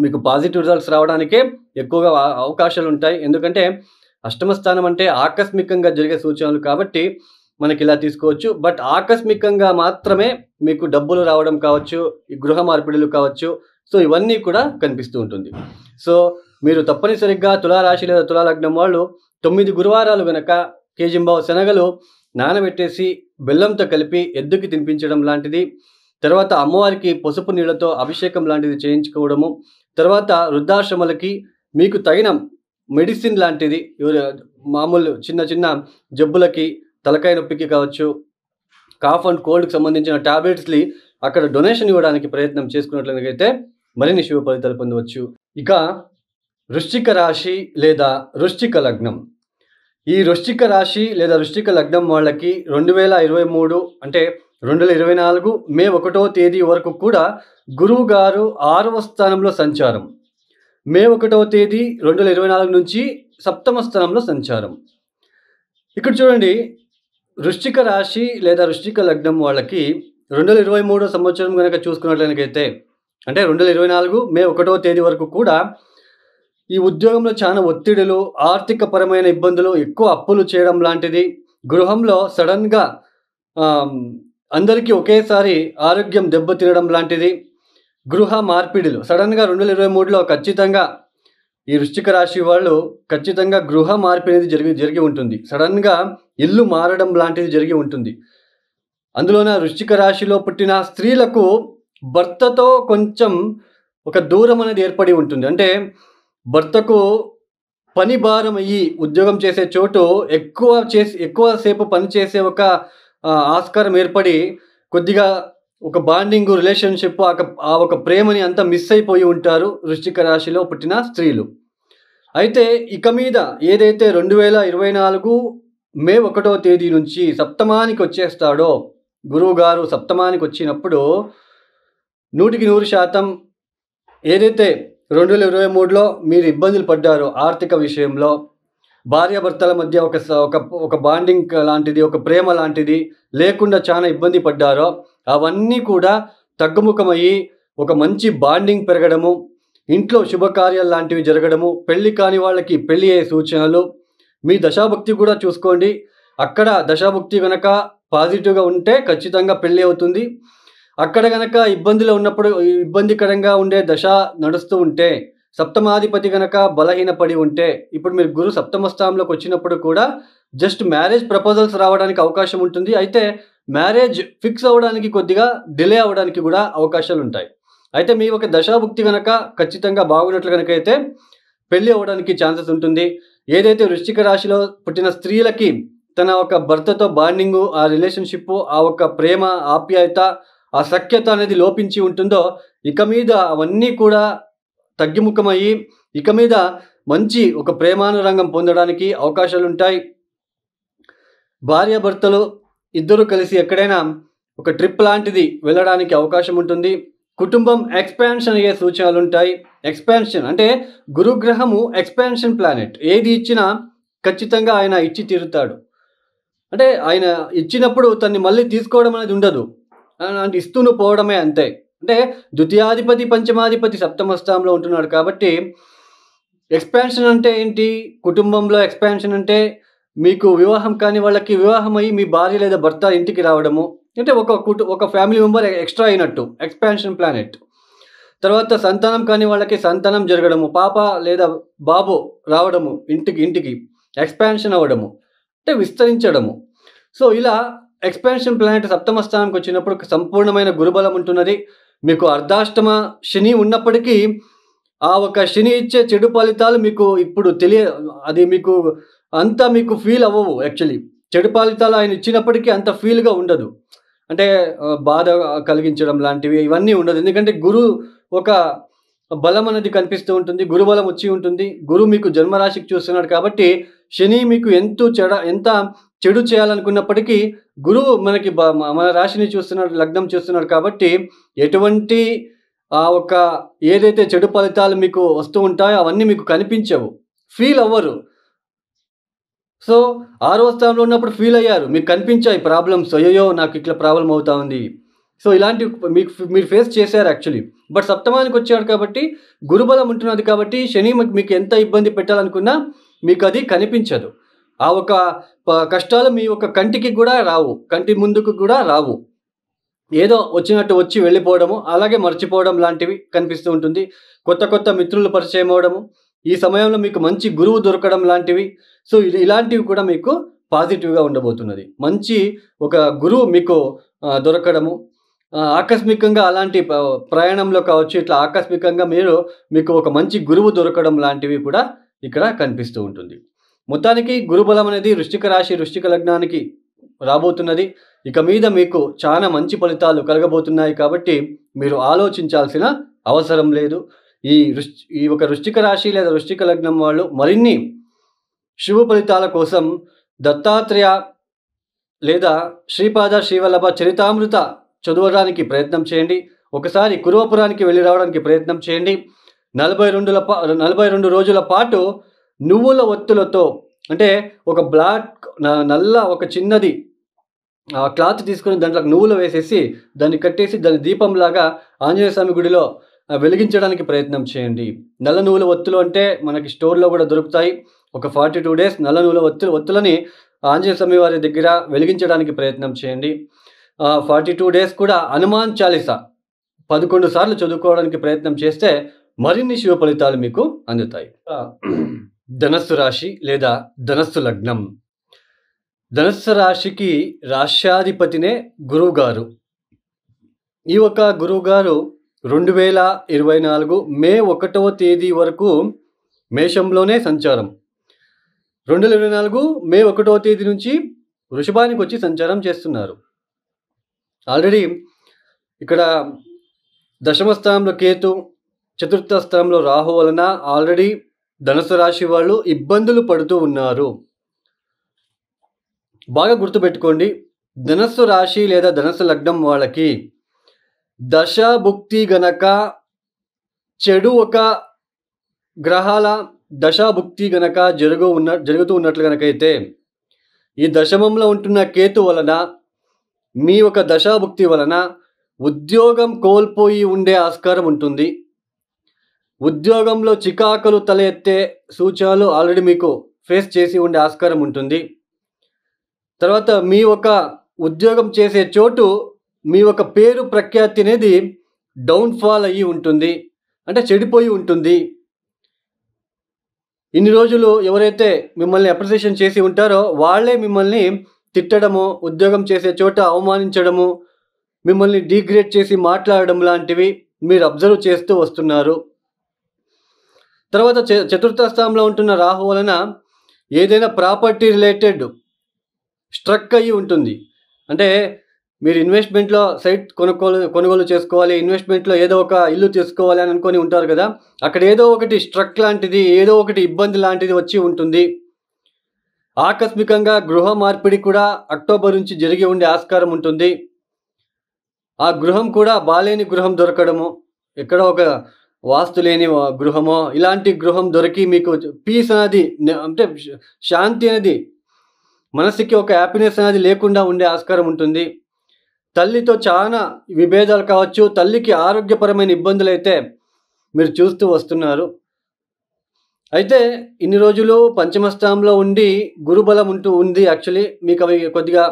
మీకు పాజిటివ్ రిజల్ట్స్ రావడానికే ఎక్కువగా అవకాశాలు ఉంటాయి. ఎందుకంటే అష్టమ స్థానం అంటే ఆకస్మికంగా జరిగే సూచనలు కాబట్టి మనకి ఇలా తీసుకోవచ్చు. బట్ ఆకస్మికంగా మాత్రమే మీకు డబ్బులు రావడం కావచ్చు, ఈ గృహ మార్పిడులు కావచ్చు, సో ఇవన్నీ కూడా కనిపిస్తూ ఉంటుంది. సో మీరు తప్పనిసరిగా తులారాశి లేదా తులాలగ్నం వాళ్ళు 9 గురువారాలు గనక కేజింబావు శనగలు నానబెట్టేసి బెల్లంతో కలిపి ఎద్దుకి తినిపించడం లాంటిది, తర్వాత అమ్మవారికి పసుపు నీళ్లతో అభిషేకం లాంటిది చేయించుకోవడము, తర్వాత వృద్ధాశ్రమాలకి మీకు తగిన మెడిసిన్ లాంటిది మామూలు చిన్న చిన్న జబ్బులకి, తలకాయ నొప్పికి కావచ్చు, కాఫ్ అండ్ కోల్డ్కి సంబంధించిన టాబ్లెట్స్ని అక్కడ డొనేషన్ ఇవ్వడానికి ప్రయత్నం చేసుకున్నట్లయితే మరిన్ని శుభ ఫలితాలు పొందవచ్చు. ఇక వృశ్చిక రాశి లేదా వృశ్చిక లగ్నం. ఈ వృశ్చిక రాశి లేదా వృశ్చిక లగ్నం వాళ్ళకి 2023 అంటే 2024 మే 1వ తేదీ వరకు కూడా గురువు గారు 6వ స్థానంలో సంచారం. మే 1వ తేదీ 2024 నుంచి 7వ స్థానంలో సంచారం. ఇక్కడ చూడండి, వృశ్చిక రాశి లేదా వృశ్చిక లగ్నం వాళ్ళకి 2023 సంవత్సరం కనుక చూసుకున్నట్లయితే అంటే 2024 మే 1వ తేదీ వరకు కూడా ఈ ఉద్యోగంలో చాలా ఒత్తిడులు, ఆర్థిక పరమైన ఇబ్బందులు, ఎక్కువ అప్పులు చేయడం లాంటిది, గృహంలో సడన్గా అందరికీ ఒకేసారి ఆరోగ్యం దెబ్బతినడం లాంటిది, గృహ మార్పిడిలు సడన్గా 2023లో ఖచ్చితంగా ఈ వృశ్చిక రాశి వాళ్ళు ఖచ్చితంగా గృహ మార్పు అనేది జరిగి ఉంటుంది. సడన్గా ఇల్లు మారడం లాంటిది జరిగి ఉంటుంది. అందులోన వృశ్చిక రాశిలో పుట్టిన స్త్రీలకు భర్తతో కొంచెం ఒక దూరం అనేది ఏర్పడి ఉంటుంది. అంటే భర్తకు పని భారం అయ్యి ఉద్యోగం చేసే చోటు ఎక్కువసేపు పనిచేసే ఒక ఆస్కారం ఏర్పడి కొద్దిగా ఒక బాండింగ్ రిలేషన్షిప్ ఆ ఒక ప్రేమని అంతా మిస్ అయిపోయి ఉంటారు వృశ్చిక రాశిలో పుట్టిన స్త్రీలు. అయితే ఇక మీద ఏదైతే 2024 మే 1వ తేదీ నుంచి సప్తమానికి వచ్చేస్తాడో గురువు గారు, సప్తమానికి వచ్చినప్పుడు 100% ఏదైతే 2023లో మీరు ఇబ్బందులు పడ్డారో ఆర్థిక విషయంలో, భార్యాభర్తల మధ్య ఒక బాండింగ్ లాంటిది, ఒక ప్రేమ లాంటిది లేకుండా చాలా ఇబ్బంది పడ్డారో అవన్నీ కూడా తగ్గుముఖమయ్యి ఒక మంచి బాండింగ్ పెరగడము, ఇంట్లో శుభకార్యాలు లాంటివి జరగడము, పెళ్లి కాని వాళ్ళకి పెళ్లి అయ్యే సూచనలు. మీ దశాభుక్తి కూడా చూసుకోండి. అక్కడ దశాభుక్తి కనుక పాజిటివ్గా ఉంటే ఖచ్చితంగా పెళ్లి అవుతుంది. అక్కడ కనుక ఇబ్బందిలో ఉన్నప్పుడు, ఇబ్బందికరంగా ఉండే దశ నడుస్తూ ఉంటే, సప్తమాధిపతి కనుక బలహీనపడి ఉంటే, ఇప్పుడు మీరు గురు సప్తమ స్థానంలోకి వచ్చినప్పుడు కూడా జస్ట్ మ్యారేజ్ ప్రపోజల్స్ రావడానికి అవకాశం ఉంటుంది. అయితే మ్యారేజ్ ఫిక్స్ అవ్వడానికి కొద్దిగా డిలే అవ్వడానికి కూడా అవకాశాలు ఉంటాయి. అయితే మీ ఒక దశాభుక్తి కనుక ఖచ్చితంగా బాగున్నట్లు కనుక అయితే పెళ్లి అవ్వడానికి ఛాన్సెస్ ఉంటుంది. ఏదైతే వృశ్చిక రాశిలో పుట్టిన స్త్రీలకి తన ఒక భర్తతో బాండింగు, ఆ రిలేషన్షిప్, ఆ ఒక ప్రేమ, ఆప్యాయత, ఆ సఖ్యత అనేది లోపించి ఉంటుందో ఇక మీద అవన్నీ కూడా తగ్గిముఖమయ్యి ఇక మీద మంచి ఒక ప్రేమానురంగం పొందడానికి అవకాశాలు ఉంటాయి. భార్యాభర్తలు ఇద్దరు కలిసి ఎక్కడైనా ఒక ట్రిప్ లాంటిది వెళ్ళడానికి అవకాశం ఉంటుంది. కుటుంబం ఎక్స్పాన్షన్ అయ్యే సూచనలు ఉంటాయి. ఎక్స్పాన్షన్ అంటే గురుగ్రహము ఎక్స్పాన్షన్ ప్లానెట్. ఏది ఇచ్చినా ఖచ్చితంగా ఆయన ఇచ్చి తీరుతాడు. అంటే ఆయన ఇచ్చినప్పుడు తన్ని మళ్ళీ తీసుకోవడం అనేది ఉండదు. అంటే ఇస్తూను పోవడమే అంతే. అంటే ద్వితీయాధిపతి, పంచమాధిపతి సప్తమ స్థానంలో ఉంటున్నాడు కాబట్టి ఎక్స్పాన్షన్ అంటే ఏంటి? కుటుంబంలో ఎక్స్పాన్షన్ అంటే మీకు వివాహం కాని వాళ్ళకి వివాహం అయ్యి మీ భార్య లేదా భర్త ఇంటికి రావడము, అంటే ఒక ఫ్యామిలీ మెంబర్ ఎక్స్ట్రా అయినట్టు ఎక్స్పాన్షన్ ప్లానెట్. తర్వాత సంతానం కాని వాళ్ళకి సంతానం జరగడము, పాప లేదా బాబు రావడము, ఇంటికి ఎక్స్పాన్షన్ అవ్వడము అంటే విస్తరించడము. సో ఇలా ఎక్స్పాన్షన్ ప్లానెట్ సప్తమ స్థానానికి వచ్చినప్పుడు సంపూర్ణమైన గురుబలం ఉంటున్నది. మీకు అర్ధాష్టమ శని ఉన్నప్పటికీ ఆ ఒక శని ఇచ్చే చెడు ఫలితాలు మీకు ఇప్పుడు అది మీకు అంతా మీకు ఫీల్ అవ్వవు. యాక్చువల్లీ చెడు ఫలితాలు ఆయన ఇచ్చినప్పటికీ అంత ఫీల్గా ఉండదు. అంటే బాధ కలిగించడం లాంటివి ఇవన్నీ ఉండదు. ఎందుకంటే గురు ఒక బలం అనేది కనిపిస్తూ ఉంటుంది, గురుబలం వచ్చి ఉంటుంది. గురు మీకు జన్మరాశికి చూస్తున్నాడు కాబట్టి శని మీకు ఎంత చెడు చేయాలనుకున్నప్పటికీ గురువు మనకి మన రాశిని చూస్తున్నాడు, లగ్నం చూస్తున్నాడు కాబట్టి ఎటువంటి ఆ ఒక ఏదైతే చెడు ఫలితాలు మీకు వస్తూ ఉంటాయో అవన్నీ మీకు కనిపించవు, ఫీల్ అవ్వరు. సో 6వ స్థానంలో ఉన్నప్పుడు ఫీల్ అయ్యారు, మీకు కనిపించాయి ప్రాబ్లమ్స్, అయ్యో నాకు ఇట్లా ప్రాబ్లం అవుతా ఉంది. సో ఇలాంటివి మీరు ఫేస్ చేశారు యాక్చువల్లీ. బట్ సప్తమానికి వచ్చాడు కాబట్టి గురుబలం ఉంటున్నది కాబట్టి శని మీకు ఎంత ఇబ్బంది పెట్టాలనుకున్నా మీకు అది కనిపించదు. ఆ ఒక కష్టాలు మీ ఒక కంటికి కూడా రావు, కంటి ముందుకు కూడా రావు. ఏదో వచ్చినట్టు వచ్చి వెళ్ళిపోవడము, అలాగే మర్చిపోవడం లాంటివి కనిపిస్తూ ఉంటుంది. కొత్త మిత్రులు పరిచయం అవ్వడము, ఈ సమయంలో మీకు మంచి గురువు దొరకడం లాంటివి. సో ఇలాంటివి కూడా మీకు పాజిటివ్గా ఉండబోతున్నది. మంచి ఒక గురువు మీకు దొరకడము, ఆకస్మికంగా అలాంటి ప్రయాణంలో కావచ్చు, ఇట్లా ఆకస్మికంగా మీకు ఒక మంచి గురువు దొరకడం లాంటివి కూడా ఇక్కడ కనిపిస్తూ ఉంటుంది. మొత్తానికి గురుబలం అనేది వృశ్చిక రాశి, వృశ్చిక లగ్నానికి రాబోతున్నది. ఇక మీద మీకు చాలా మంచి ఫలితాలు కలగబోతున్నాయి కాబట్టి మీరు ఆలోచించాల్సిన అవసరం లేదు. ఈ ఒక వృశ్చిక రాశి లేదా వృశ్చిక లగ్నం వాళ్ళు మరిన్ని శుభ ఫలితాల కోసం దత్తాత్రేయ లేదా శ్రీపాద శ్రీవల్లభ చరితామృత చదవడానికి ప్రయత్నం చేయండి. ఒకసారి కురువపురానికి వెళ్ళి రావడానికి ప్రయత్నం చేయండి. 42 రోజుల పాటు నువ్వుల ఒత్తులతో, అంటే ఒక బ్లాక్ నల్ల ఒక చిన్నది క్లాత్ తీసుకొని దాంట్లో నువ్వులు వేసేసి దాన్ని కట్టేసి దాని దీపంలాగా ఆంజనేయ స్వామి గుడిలో వెలిగించడానికి ప్రయత్నం చేయండి. నల్ల నువ్వుల ఒత్తులు అంటే మనకి స్టోర్లో కూడా దొరుకుతాయి. ఒక 42 డేస్ నల్ల నువ్వుల ఒత్తులని ఆంజనేయ స్వామి వారి దగ్గర వెలిగించడానికి ప్రయత్నం చేయండి. 42 డేస్ కూడా హనుమాన్ చాలీసా 11 సార్లు చదువుకోవడానికి ప్రయత్నం చేస్తే మరిన్ని శుభ ఫలితాలు మీకు అందుతాయి. ధనస్సు రాశి లేదా ధనస్సు లగ్నం. ధనస్సు రాశికి రాశ్యాధిపతినే గురువు గారు. ఈ ఒక గురువు గారు 2024 మే 1వ తేదీ వరకు మేషంలోనే సంచారం. 2024 మే 1వ తేదీ నుంచి వృషభానికి వచ్చి సంచారం చేస్తున్నారు. ఆల్రెడీ ఇక్కడ దశమ స్థానంలో కేతు, చతుర్థ స్థానంలో రాహు వలన ఆల్రెడీ ధనుసు రాశి వాళ్ళు ఇబ్బందులు పడుతూ ఉన్నారు. బాగా గుర్తుపెట్టుకోండి, ధనస్సు రాశి లేదా ధనస్సు లగ్నం వాళ్ళకి దశాభుక్తి గనక చెడు ఒక గ్రహాల దశాభుక్తి గనక జరుగుతూ ఉన్నట్లు గనకైతే ఈ దశమంలో ఉంటున్న కేతు వలన మీ ఒక దశాభుక్తి వలన ఉద్యోగం కోల్పోయి ఉండే ఆస్కారం ఉంటుంది. ఉద్యోగంలో చికాకులు తల ఎత్తే సూచనలు ఆల్రెడీ మీకు ఫేస్ చేసి ఉండే ఆస్కారం ఉంటుంది. తర్వాత మీ ఒక ఉద్యోగం చేసే చోటు మీ ఒక పేరు ప్రఖ్యాతి అనేది డౌన్ఫాల్ అయ్యి ఉంటుంది, అంటే చెడిపోయి ఉంటుంది. ఇన్ని రోజులు ఎవరైతే మిమ్మల్ని అప్రిసియేషన్ చేసి ఉంటారో వాళ్ళే మిమ్మల్ని తిట్టడము, ఉద్యోగం చేసే చోట అవమానించడము, మిమ్మల్ని డిగ్రేడ్ చేసి మాట్లాడడం లాంటివి మీరు అబ్జర్వ్ చేస్తూ వస్తున్నారు. తర్వాత చతుర్థ స్థానంలో ఉంటున్న రాహు వలన ఏదైనా ప్రాపర్టీ రిలేటెడ్ స్ట్రక్ అయ్యి ఉంటుంది. అంటే మీరు ఇన్వెస్ట్మెంట్లో సైట్ కొనుగోలు చేసుకోవాలి, ఇన్వెస్ట్మెంట్లో ఏదో ఒక ఇల్లు తీసుకోవాలి అని అనుకొని ఉంటారు కదా, అక్కడ ఏదో ఒకటి స్ట్రక్ లాంటిది, ఏదో ఒకటి ఇబ్బంది లాంటిది వచ్చి ఉంటుంది. ఆకస్మికంగా గృహ మార్పిడి కూడా అక్టోబర్ నుంచి జరిగి ఉండే ఆస్కారం ఉంటుంది. ఆ గృహం కూడా బాలేని గృహం దొరకడము, ఎక్కడో ఒక వాస్తు లేని గృహమో ఇలాంటి గృహం దొరికి మీకు పీస్ అనేది, అంటే శాంతి అనేది, మనసుకి ఒక హ్యాపీనెస్ అనేది లేకుండా ఉండే ఆస్కారం ఉంటుంది. తల్లితో చాలా విభేదాలు కావచ్చు, తల్లికి ఆరోగ్యపరమైన ఇబ్బందులు అయితే మీరు చూస్తూ వస్తున్నారు. అయితే ఇన్ని రోజులు పంచమ స్థానంలో ఉండి గురుబలం ఉంది. యాక్చువల్లీ మీకు అవి కొద్దిగా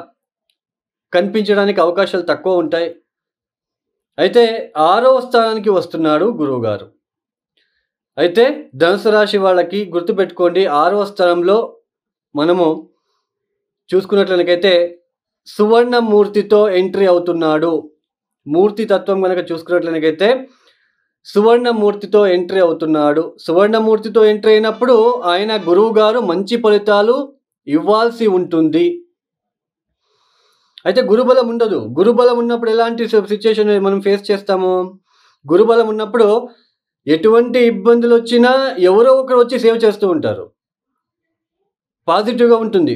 కనిపించడానికి అవకాశాలు తక్కువ ఉంటాయి. అయితే 6వ స్థానానికి వస్తున్నాడు గురువు గారు. అయితే ధనుసు రాశి వాళ్ళకి గుర్తుపెట్టుకోండి, 6వ స్థానంలో మనము చూసుకున్నట్లయితే సువర్ణమూర్తితో ఎంట్రీ అవుతున్నాడు. మూర్తి తత్వం కనుక చూసుకున్నట్లయితే సువర్ణమూర్తితో ఎంట్రీ అవుతున్నాడు. సువర్ణమూర్తితో ఎంట్రీ అయినప్పుడు ఆయన గురువు గారు మంచి ఫలితాలు ఇవ్వాల్సి ఉంటుంది. అయితే గురుబలం ఉండదు. గురుబలం ఉన్నప్పుడు ఎలాంటి సిచ్యుయేషన్ మనం ఫేస్ చేస్తాము? గురుబలం ఉన్నప్పుడు ఎటువంటి ఇబ్బందులు వచ్చినా ఎవరో ఒకరు వచ్చి సేవ్ చేస్తూ ఉంటారు. పాజిటివ్గా ఉంటుంది.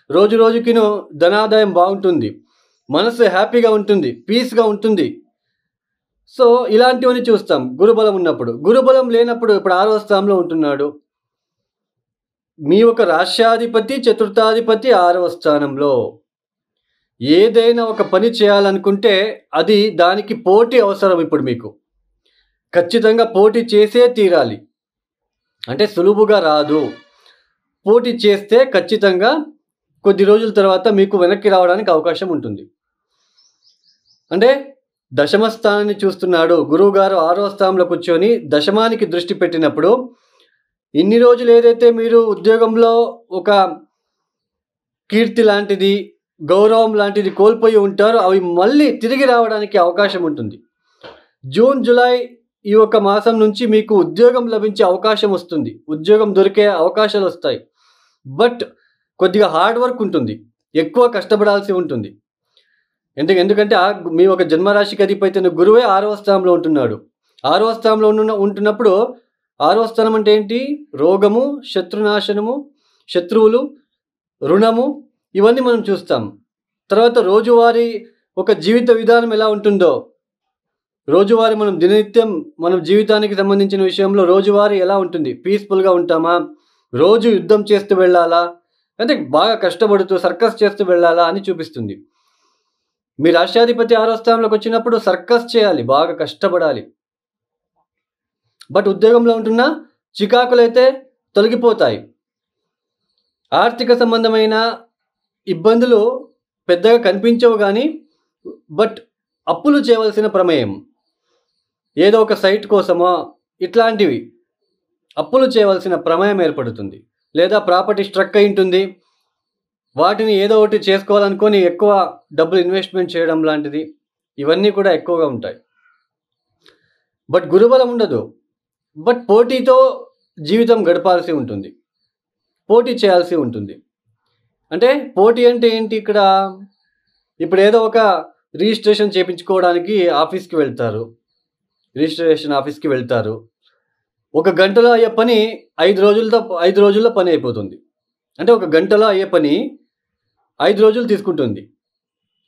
రోజు రోజుకిను ధనాదాయం బాగుంటుంది, మనసు హ్యాపీగా ఉంటుంది, పీస్గా ఉంటుంది. సో ఇలాంటివన్నీ చూస్తాం గురుబలం ఉన్నప్పుడు. గురుబలం లేనప్పుడు ఇప్పుడు 6వ స్థానంలో ఉంటున్నాడు. మీ ఒక రాష్ట్రాధిపతి, చతుర్థాధిపతి 6వ స్థానంలో. ఏదైనా ఒక పని చేయాలనుకుంటే అది దానికి పోటీ అవసరం. ఇప్పుడు మీకు ఖచ్చితంగా పోటీ చేసే తీరాలి, అంటే సులువుగా రాదు. పోటీ చేస్తే ఖచ్చితంగా కొద్ది రోజుల తర్వాత మీకు వెనక్కి రావడానికి అవకాశం ఉంటుంది. అంటే దశమ స్థానాన్ని చూస్తున్నాడు గురువు గారు. 6వ స్థానంలో కూర్చొని దశమానికి దృష్టి పెట్టినప్పుడు ఇన్ని రోజులు ఏదైతే మీరు ఉద్యోగంలో ఒక కీర్తి లాంటిది, గౌరవం లాంటిది కోల్పోయి ఉంటారో అవి మళ్ళీ తిరిగి రావడానికి అవకాశం ఉంటుంది. జూన్ జూలై ఈ ఒక మాసం నుంచి మీకు ఉద్యోగం లభించే అవకాశం వస్తుంది. ఉద్యోగం దొరికే అవకాశాలు వస్తాయి. బట్ కొద్దిగా హార్డ్ వర్క్ ఉంటుంది. ఎక్కువ కష్టపడాల్సి ఉంటుంది. ఎందుకంటే మీ ఒక జన్మరాశికి అధిపతి అయిన గురువే 6వ స్థానంలో ఉంటున్నాడు. 6వ స్థానంలో ఉంటున్నప్పుడు 6వ స్థానం అంటే ఏంటి? రోగము, శత్రునాశనము, శత్రువులు, రుణము, ఇవన్నీ మనం చూస్తాం. తర్వాత రోజువారీ ఒక జీవిత విధానం ఎలా ఉంటుందో, రోజువారీ మనం దిననిత్యం మనం జీవితానికి సంబంధించిన విషయంలో రోజువారీ ఎలా ఉంటుంది? పీస్ఫుల్గా ఉంటామా? రోజు యుద్ధం చేస్తూ వెళ్ళాలా? అంటే బాగా కష్టపడుతూ సర్కస్ చేస్తూ వెళ్ళాలా అని చూపిస్తుంది. మీ రాష్ట్రాధిపతి 6వ స్థానంలోకి వచ్చినప్పుడు సర్కస్ చేయాలి, బాగా కష్టపడాలి. బట్ ఉద్యోగంలో ఉంటున్న చికాకులైతే తొలగిపోతాయి. ఆర్థిక సంబంధమైన ఇబ్బందులు పెద్దగా కనిపించవు కానీ బట్ అప్పులు చేయవలసిన ప్రమేయం, ఏదో ఒక సైట్ కోసమో ఇట్లాంటివి అప్పులు చేయవలసిన ప్రమేయం ఏర్పడుతుంది. లేదా ప్రాపర్టీ స్ట్రక్ అయి ఉంటుంది, వాటిని ఏదో ఒకటి చేసుకోవాలనుకొని ఎక్కువ డబ్బులు ఇన్వెస్ట్మెంట్ చేయడం లాంటిది, ఇవన్నీ కూడా ఎక్కువగా ఉంటాయి. బట్ గురుబలం ఉండదు. బట్ పోటీతో జీవితం గడపాల్సి ఉంటుంది, పోటీ చేయాల్సి ఉంటుంది. అంటే పోటీ అంటే ఏంటి ఇక్కడ? ఇప్పుడు ఏదో ఒక రిజిస్ట్రేషన్ చేయించుకోవడానికి ఆఫీస్కి వెళ్తారు, రిజిస్ట్రేషన్ ఆఫీస్కి వెళ్తారు. 1 గంటలో అయ్యే పని 5 రోజుల్లో పని అయిపోతుంది. అంటే 1 గంటలో అయ్యే పని 5 రోజులు తీసుకుంటుంది.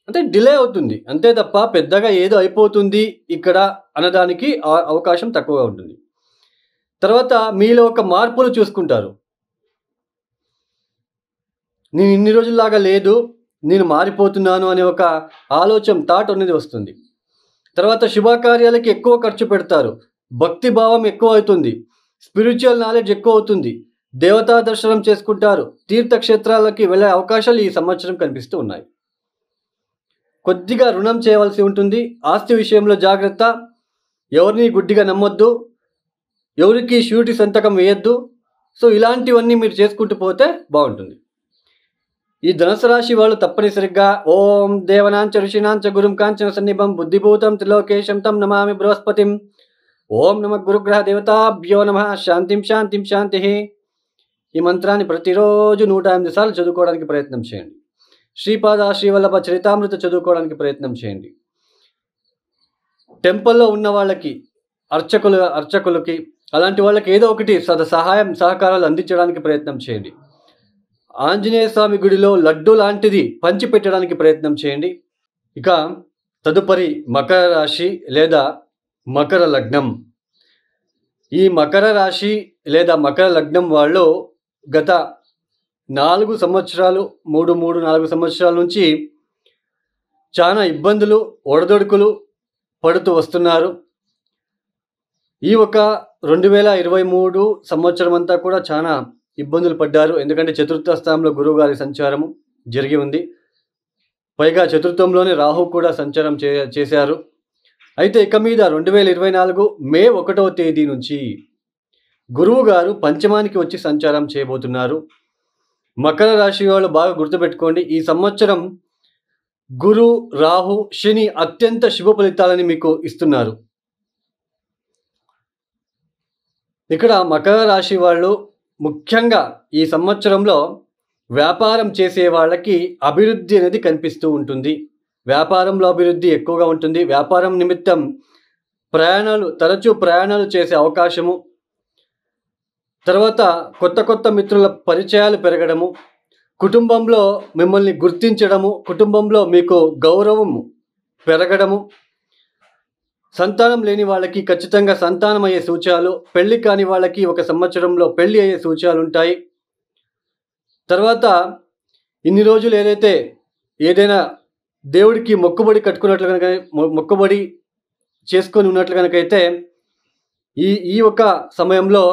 అంటే డిలే అవుతుంది అంతే తప్ప పెద్దగా ఏదో అయిపోతుంది ఇక్కడ అనడానికి అవకాశం తక్కువగా ఉంటుంది. తర్వాత మీలో ఒక మార్పులు చూసుకుంటారు. నేను ఇన్ని రోజుల్లాగా లేదు, నేను మారిపోతున్నాను అనే ఒక థాట్ అనేది వస్తుంది. తర్వాత శుభకార్యాలకి ఎక్కువ ఖర్చు పెడతారు, భక్తి భావం ఎక్కువ అవుతుంది, స్పిరిచువల్ నాలెడ్జ్ ఎక్కువ అవుతుంది, దేవతా దర్శనం చేసుకుంటారు, తీర్థక్షేత్రాలకి వెళ్ళే అవకాశాలు ఈ సంవత్సరం కనిపిస్తూ ఉన్నాయి. కొద్దిగా రుణం చేయవలసి ఉంటుంది. ఆస్తి విషయంలో జాగ్రత్త, ఎవరిని గుడ్డిగా నమ్మొద్దు, ఎవరికి షూరిటీ సంతకం వేయొద్దు. సో ఇలాంటివన్నీ మీరు చేసుకుంటూ పోతే బాగుంటుంది. ఈ ధనుసు రాశి వాళ్ళు తప్పనిసరిగా ఓం దేవనాంచ ఋషినాంచ గురుం కాంచన సన్నిభం బుద్ధిభూతం త్రిలోకేశం తం నమామి బృహస్పతిం ఓం నమ గురుగ్రహ దేవతాభ్యో నమః శాంతిం శాంతిం శాంతి. ఈ మంత్రాన్ని ప్రతిరోజు 108 సార్లు చదువుకోవడానికి ప్రయత్నం చేయండి. శ్రీపాద శ్రీవల్లభ చరితామృత చదువుకోవడానికి ప్రయత్నం చేయండి. టెంపుల్లో ఉన్న వాళ్ళకి, అర్చకులకి అలాంటి వాళ్ళకి ఏదో ఒకటి సహకారాలు అందించడానికి ప్రయత్నం చేయండి. ఆంజనేయ స్వామి గుడిలో లడ్డు లాంటిది పంచి పెట్టడానికి ప్రయత్నం చేయండి. ఇక తదుపరి మకర రాశి లేదా మకర లగ్నం. ఈ మకర రాశి లేదా మకర లగ్నం వాళ్ళు గత 4 సంవత్సరాలు 4 సంవత్సరాల నుంచి చాలా ఇబ్బందులు, ఒడదొడుకులు పడుతూ వస్తున్నారు. ఈ ఒక 2023 సంవత్సరం అంతా కూడా చాలా ఇబ్బందులు పడ్డారు. ఎందుకంటే చతుర్థ స్థానంలో గురువు గారి సంచారము జరిగి ఉంది. పైగా చతుర్థంలోనే రాహు కూడా సంచారం చేశారు. అయితే ఇక మీద 2024 మే 1వ తేదీ నుంచి గురువు గారు పంచమానికి వచ్చి సంచారం చేయబోతున్నారు. మకర రాశి వాళ్ళు బాగా గుర్తుపెట్టుకోండి, ఈ సంవత్సరం గురు, రాహు, శని అత్యంత శుభ ఫలితాలని మీకు ఇస్తున్నారు. ఇక్కడ మకర రాశి వాళ్ళు ముఖ్యంగా ఈ సంవత్సరంలో వ్యాపారం చేసే వాళ్ళకి అభివృద్ధి అనేది కనిపిస్తూ ఉంటుంది. వ్యాపారంలో అభివృద్ధి ఎక్కువగా ఉంటుంది. వ్యాపారం నిమిత్తం తరచూ ప్రయాణాలు చేసే అవకాశము, తర్వాత కొత్త మిత్రుల పరిచయాలు పెరగడము, కుటుంబంలో మిమ్మల్ని గుర్తించడము, కుటుంబంలో మీకు గౌరవం పెరగడము, సంతానం లేని వాళ్ళకి ఖచ్చితంగా సంతానం అయ్యే సూచనలు, పెళ్లి కాని వాళ్ళకి ఒక సంవత్సరంలో పెళ్లి అయ్యే సూచనలు ఉంటాయి. తర్వాత ఇన్ని రోజులు ఏదైనా దేవుడికి మొక్కుబడి చేసుకొని ఉన్నట్లు కనుకైతే ఈ ఒక సమయంలో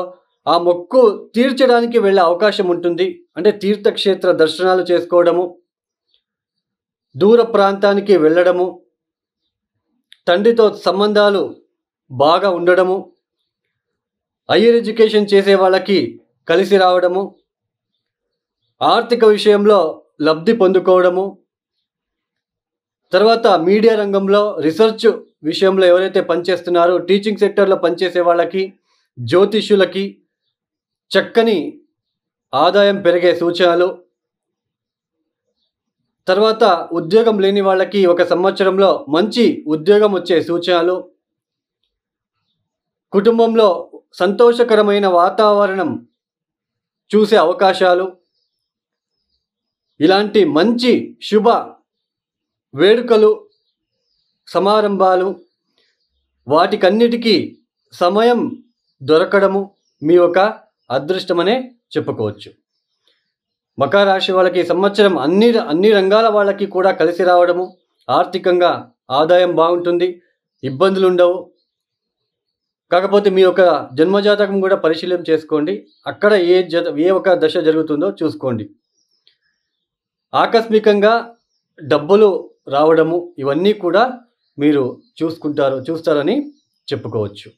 ఆ మొక్కు తీర్చడానికి వెళ్ళే అవకాశం ఉంటుంది. అంటే తీర్థక్షేత్ర దర్శనాలు చేసుకోవడము, దూర ప్రాంతానికి వెళ్ళడము, తండ్రితో సంబంధాలు బాగా ఉండడము, హైయర్ ఎడ్యుకేషన్ చేసే వాళ్ళకి కలిసి రావడము, ఆర్థిక విషయంలో లబ్ధి పొందుకోవడము, తర్వాత మీడియా రంగంలో రీసెర్చ్ విషయంలో ఎవరైతే పనిచేస్తున్నారో టీచింగ్ సెక్టర్లో పనిచేసే వాళ్ళకి, జ్యోతిష్యులకి చక్కని ఆదాయం పెరిగే సూచనలు. తర్వాత ఉద్యోగం లేని వాళ్ళకి ఒక సంవత్సరంలో మంచి ఉద్యోగం వచ్చే సూచనలు. కుటుంబంలో సంతోషకరమైన వాతావరణం చూసే అవకాశాలు. ఇలాంటి మంచి శుభ వేడుకలు, సమారంభాలు వాటికన్నిటికీ సమయం దొరకడము మీ యొక్క అదృష్టమనే చెప్పుకోవచ్చు. మకర రాశి వాళ్ళకి ఈ సంవత్సరం అన్ని రంగాల వాళ్ళకి కూడా కలిసి రావడము, ఆర్థికంగా ఆదాయం బాగుంటుంది, ఇబ్బందులు ఉండవు. కాకపోతే మీ యొక్క జన్మజాతకం కూడా పరిశీలన చేసుకోండి. అక్కడ ఏ ఒక దశ జరుగుతుందో చూసుకోండి. ఆకస్మికంగా డబ్బులు రావడము ఇవన్నీ కూడా మీరు చూస్తారని చెప్పుకోవచ్చు.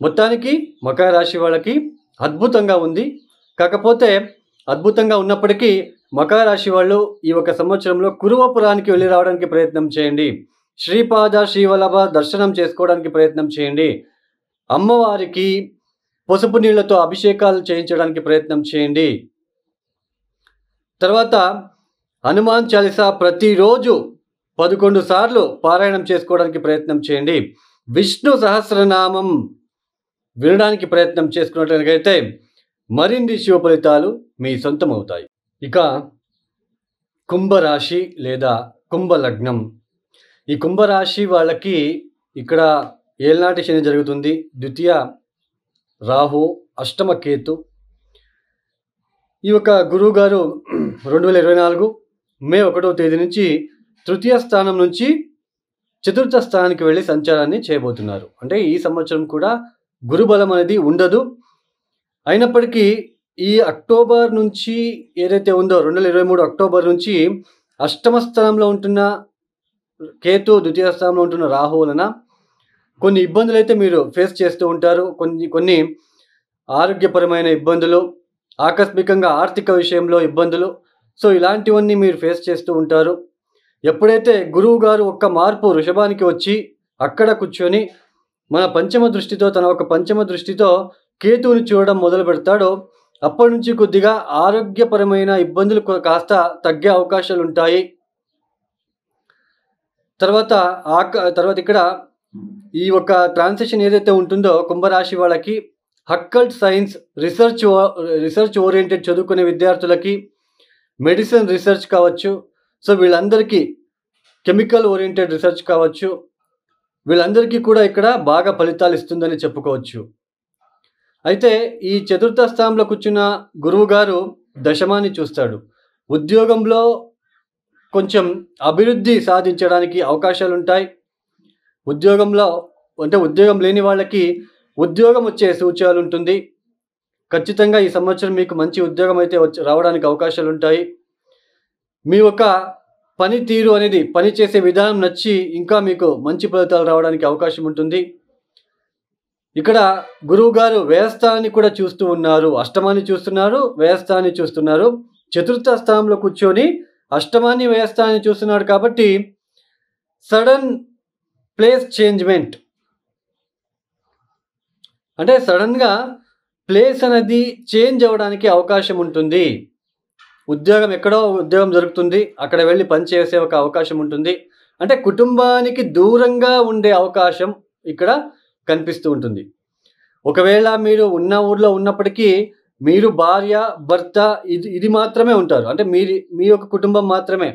మొత్తానికి మకర రాశి వాళ్ళకి అద్భుతంగా ఉంది. కాకపోతే అద్భుతంగా ఉన్నప్పటికీ మకర రాశి వాళ్ళు ఈ ఒక సంవత్సరంలో కురువపురానికి వెళ్ళి రావడానికి ప్రయత్నం చేయండి. శ్రీపాద శ్రీవల్లభ దర్శనం చేసుకోవడానికి ప్రయత్నం చేయండి. అమ్మవారికి పసుపు నీళ్లతో అభిషేకాలు చేయించడానికి ప్రయత్నం చేయండి. తర్వాత హనుమాన్ చాలీసా ప్రతిరోజు 11 సార్లు పారాయణం చేసుకోవడానికి ప్రయత్నం చేయండి. విష్ణు సహస్రనామం వినడానికి ప్రయత్నం చేసుకున్నట్లయితే మరిన్ని శుభ ఫలితాలు మీ సొంతం అవుతాయి. ఇక కుంభరాశి లేదా కుంభలగ్నం. ఈ కుంభరాశి వాళ్ళకి ఇక్కడ ఏళ్నాటి శని జరుగుతుంది. ద్వితీయ రాహు, అష్టమ కేతు. ఈ యొక్క గురువు గారు 2024 మే 1వ తేదీ నుంచి తృతీయ స్థానం నుంచి చతుర్థ స్థానానికి వెళ్ళి సంచారాన్ని చేయబోతున్నారు. అంటే ఈ సంవత్సరం కూడా గురుబలం అనేది ఉండదు. అయినప్పటికీ ఈ అక్టోబర్ నుంచి ఏదైతే ఉందో 2023 అక్టోబర్ నుంచి అష్టమ స్థానంలో ఉంటున్న కేతు, ద్వితీయ స్థానంలో ఉంటున్న రాహు వలన కొన్ని ఇబ్బందులు అయితే మీరు ఫేస్ చేస్తూ ఉంటారు. కొన్ని ఆరోగ్యపరమైన ఇబ్బందులు, ఆకస్మికంగా ఆర్థిక విషయంలో ఇబ్బందులు. సో ఇలాంటివన్నీ మీరు ఫేస్ చేస్తూ ఉంటారు. ఎప్పుడైతే గురువు గారు ఒక్క మార్పు వృషభానికి వచ్చి అక్కడ కూర్చొని తన ఒక పంచమ దృష్టితో కేతువుని చూడడం మొదలు పెడతాడో అప్పటి నుంచి కొద్దిగా ఆరోగ్యపరమైన ఇబ్బందులు కాస్త తగ్గే అవకాశాలు ఉంటాయి. తర్వాత ఇక్కడ ఈ ఒక ట్రాన్సిషన్ ఏదైతే ఉంటుందో కుంభరాశి వాళ్ళకి అకల్ట్ సైన్స్, రీసెర్చ్ ఓరియంటెడ్ చదువుకునే విద్యార్థులకి, మెడిసిన్ రీసెర్చ్ కావచ్చు, సో వీళ్ళందరికీ కెమికల్ ఓరియంటెడ్ రీసెర్చ్ కావచ్చు, వీళ్ళందరికీ కూడా ఇక్కడ బాగా ఫలితాలు ఇస్తుందని చెప్పుకోవచ్చు. అయితే ఈ చతుర్థ స్థానంలో కూర్చున్న గురువు గారు దశమాన్ని చూస్తాడు. ఉద్యోగంలో కొంచెం అభివృద్ధి సాధించడానికి అవకాశాలు ఉంటాయి. ఉద్యోగం లేని వాళ్ళకి ఉద్యోగం వచ్చే సూచనలు ఉంటుంది. ఖచ్చితంగా ఈ సంవత్సరం మీకు మంచి ఉద్యోగం అయితే రావడానికి అవకాశాలు ఉంటాయి. మీ యొక్క పనితీరు అనేది, పని చేసే విధానం నచ్చి ఇంకా మీకు మంచి ఫలితాలు రావడానికి అవకాశం ఉంటుంది. ఇక్కడ గురువు గారు వ్యయస్థానాన్ని కూడా చూస్తూ ఉన్నారు. అష్టమాన్ని చూస్తున్నారు, వ్యయస్థానాన్ని చూస్తున్నారు. చతుర్థ స్థానంలో కూర్చొని అష్టమాన్ని, వ్యయస్థానాన్ని చూస్తున్నాడు కాబట్టి సడన్ ప్లేస్ చేంజ్మెంట్, అంటే సడన్గా ప్లేస్ అనేది చేంజ్ అవ్వడానికి అవకాశం ఉంటుంది. ఎక్కడో ఉద్యోగం దొరుకుతుంది, అక్కడ వెళ్ళి పనిచేసే ఒక అవకాశం ఉంటుంది. అంటే కుటుంబానికి దూరంగా ఉండే అవకాశం ఇక్కడ కనిపిస్తూ ఉంటుంది. ఒకవేళ మీరు ఉన్న ఊర్లో ఉన్నప్పటికీ మీరు భార్య, భర్త ఇది మాత్రమే ఉంటారు. అంటే మీ యొక్క కుటుంబం మాత్రమే.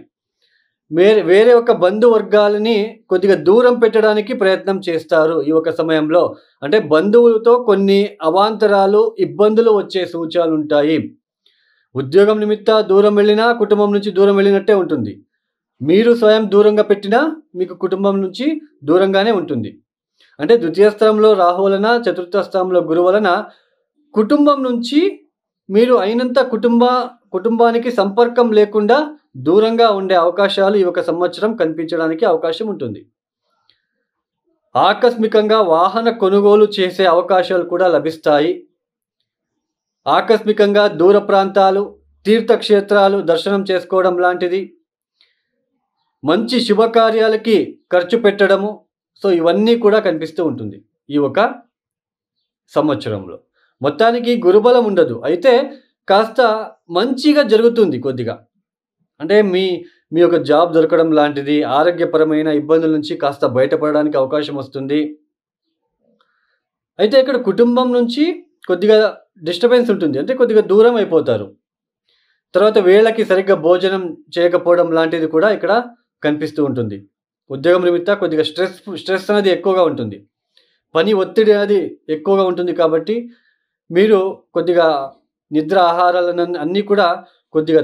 వేరే ఒక బంధువర్గాలని కొద్దిగా దూరం పెట్టడానికి ప్రయత్నం చేస్తారు ఈ ఒక సమయంలో. అంటే బంధువులతో కొన్ని అవాంతరాలు, ఇబ్బందులు వచ్చే సూచనలు ఉంటాయి. ఉద్యోగం నిమిత్త దూరం వెళ్ళినా కుటుంబం నుంచి దూరం వెళ్ళినట్టే ఉంటుంది. మీరు స్వయం దూరంగా పెట్టినా మీకు కుటుంబం నుంచి దూరంగానే ఉంటుంది. అంటే ద్వితీయ స్థానంలో రాహు వలన, చతుర్థ స్థానంలో గురువు వలన కుటుంబం నుంచి మీరు అయినంత కుటుంబానికి సంపర్కం లేకుండా దూరంగా ఉండే అవకాశాలు ఈ ఒక సంవత్సరం కనిపించడానికి అవకాశం ఉంటుంది. ఆకస్మికంగా వాహన కొనుగోలు చేసే అవకాశాలు కూడా లభిస్తాయి. ఆకస్మికంగా దూర ప్రాంతాలు, తీర్థక్షేత్రాలు దర్శనం చేసుకోవడం లాంటిది. మంచి శుభకార్యాలకి ఖర్చు పెట్టడము. సో ఇవన్నీ కూడా కనిపిస్తూ ఉంటుంది ఈ ఒక సంవత్సరంలో. మొత్తానికి గురుబలం ఉండదు, అయితే కాస్త మంచిగా జరుగుతుంది కొద్దిగా. అంటే మీ మీ యొక్క జాబ్ దొరకడం లాంటిది, ఆరోగ్యపరమైన ఇబ్బందుల నుంచి కాస్త బయటపడడానికి అవకాశం వస్తుంది. అయితే ఇక్కడ కుటుంబం నుంచి కొద్దిగా డిస్టర్బెన్స్ ఉంటుంది, అంటే కొద్దిగా దూరం అయిపోతారు. తర్వాత వేళకి సరిగ్గా భోజనం చేయకపోవడం లాంటిది కూడా ఇక్కడ కనిపిస్తూ ఉంటుంది. ఉద్యోగం నిమిత్తం కొద్దిగా స్ట్రెస్ అనేది ఎక్కువగా ఉంటుంది, పని ఒత్తిడి అనేది ఎక్కువగా ఉంటుంది. కాబట్టి మీరు కొద్దిగా నిద్ర ఆహారాలను అన్నీ కూడా కొద్దిగా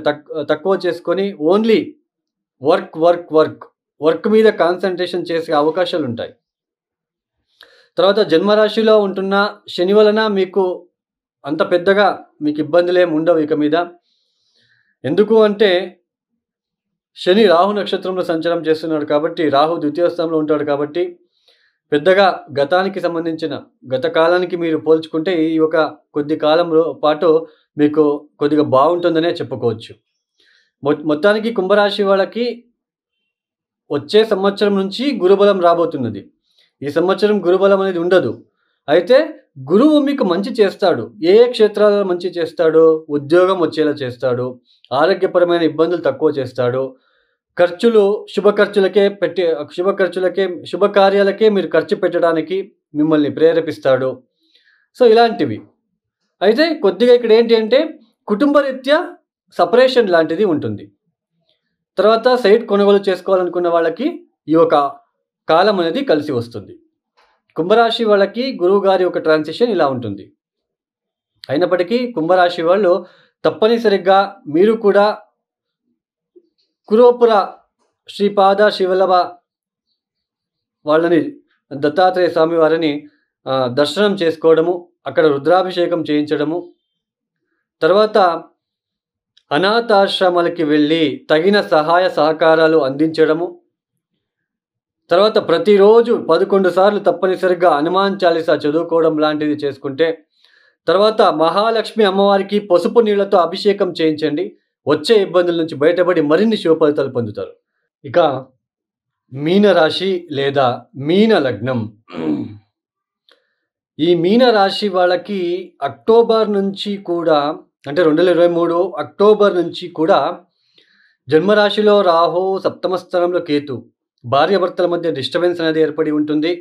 తక్కువ చేసుకొని ఓన్లీ వర్క్ మీద కాన్సన్ట్రేషన్ చేసే అవకాశాలు ఉంటాయి. తర్వాత జన్మరాశిలో ఉంటున్న శని వలన మీకు అంత పెద్దగా మీకు ఇబ్బందులు ఏమి ఉండవు ఇక మీద. ఎందుకు అంటే శని రాహు నక్షత్రంలో సంచారం చేస్తున్నాడు కాబట్టి, రాహు ద్వితీయ స్థానంలో ఉంటాడు కాబట్టి పెద్దగా గతానికి సంబంధించిన గత కాలానికి మీరు పోల్చుకుంటే ఈ ఒక కొద్ది కాలంలో పాటు మీకు కొద్దిగా బాగుంటుందనే చెప్పుకోవచ్చు. మొత్తానికి కుంభరాశి వాళ్ళకి వచ్చే సంవత్సరం నుంచి గురుబలం రాబోతున్నది. ఈ సంవత్సరం గురుబలం అనేది ఉండదు, అయితే గురువు మీకు మంచి చేస్తాడు. ఏ క్షేత్రాలలో మంచి చేస్తాడు? ఉద్యోగం వచ్చేలా చేస్తాడు, ఆరోగ్యపరమైన ఇబ్బందులు తక్కువ చేస్తాడు, ఖర్చులు శుభకార్యాలకే మీరు ఖర్చు పెట్టడానికి మిమ్మల్ని ప్రేరేపిస్తాడు. సో ఇలాంటివి. అయితే కొద్దిగా ఇక్కడ ఏంటి అంటే కుటుంబరీత్యా సపరేషన్ లాంటిది ఉంటుంది. తర్వాత సైట్ కొనుగోలు చేసుకోవాలనుకున్న వాళ్ళకి ఈ ఒక కాలం అనేది కలిసి వస్తుంది. కుంభరాశి వాళ్ళకి గురువు గారి ఒక ట్రాన్సిషన్ ఇలా ఉంటుంది. అయినప్పటికీ కుంభరాశి వాళ్ళు తప్పనిసరిగా మీరు కూడా కురోపుర శ్రీపాద శివలభ వాళ్ళని, దత్తాత్రేయ స్వామి వారిని దర్శనం చేసుకోవడము, అక్కడ రుద్రాభిషేకం చేయించడము, తర్వాత అనాథాశ్రమాలకి వెళ్ళి తగిన సహాయ సహకారాలు అందించడము, తర్వాత ప్రతిరోజు 11 సార్లు తప్పనిసరిగా హనుమాన్ చాలీసా చదువుకోవడం లాంటిది చేసుకుంటే, తర్వాత మహాలక్ష్మి అమ్మవారికి పసుపు నీళ్లతో అభిషేకం చేయించండి. వచ్చే ఇబ్బందుల నుంచి బయటపడి మరిన్ని శుభ ఫలితాలు పొందుతారు. ఇక మీనరాశి లేదా మీన లగ్నం. ఈ మీనరాశి వాళ్ళకి అక్టోబర్ నుంచి కూడా, అంటే 2023 అక్టోబర్ నుంచి కూడా జన్మరాశిలో రాహు, సప్తమ స్థానంలో కేతు, భార్యాభర్తల మధ్య డిస్టర్బెన్స్ అనేది ఏర్పడి ఉంటుంది.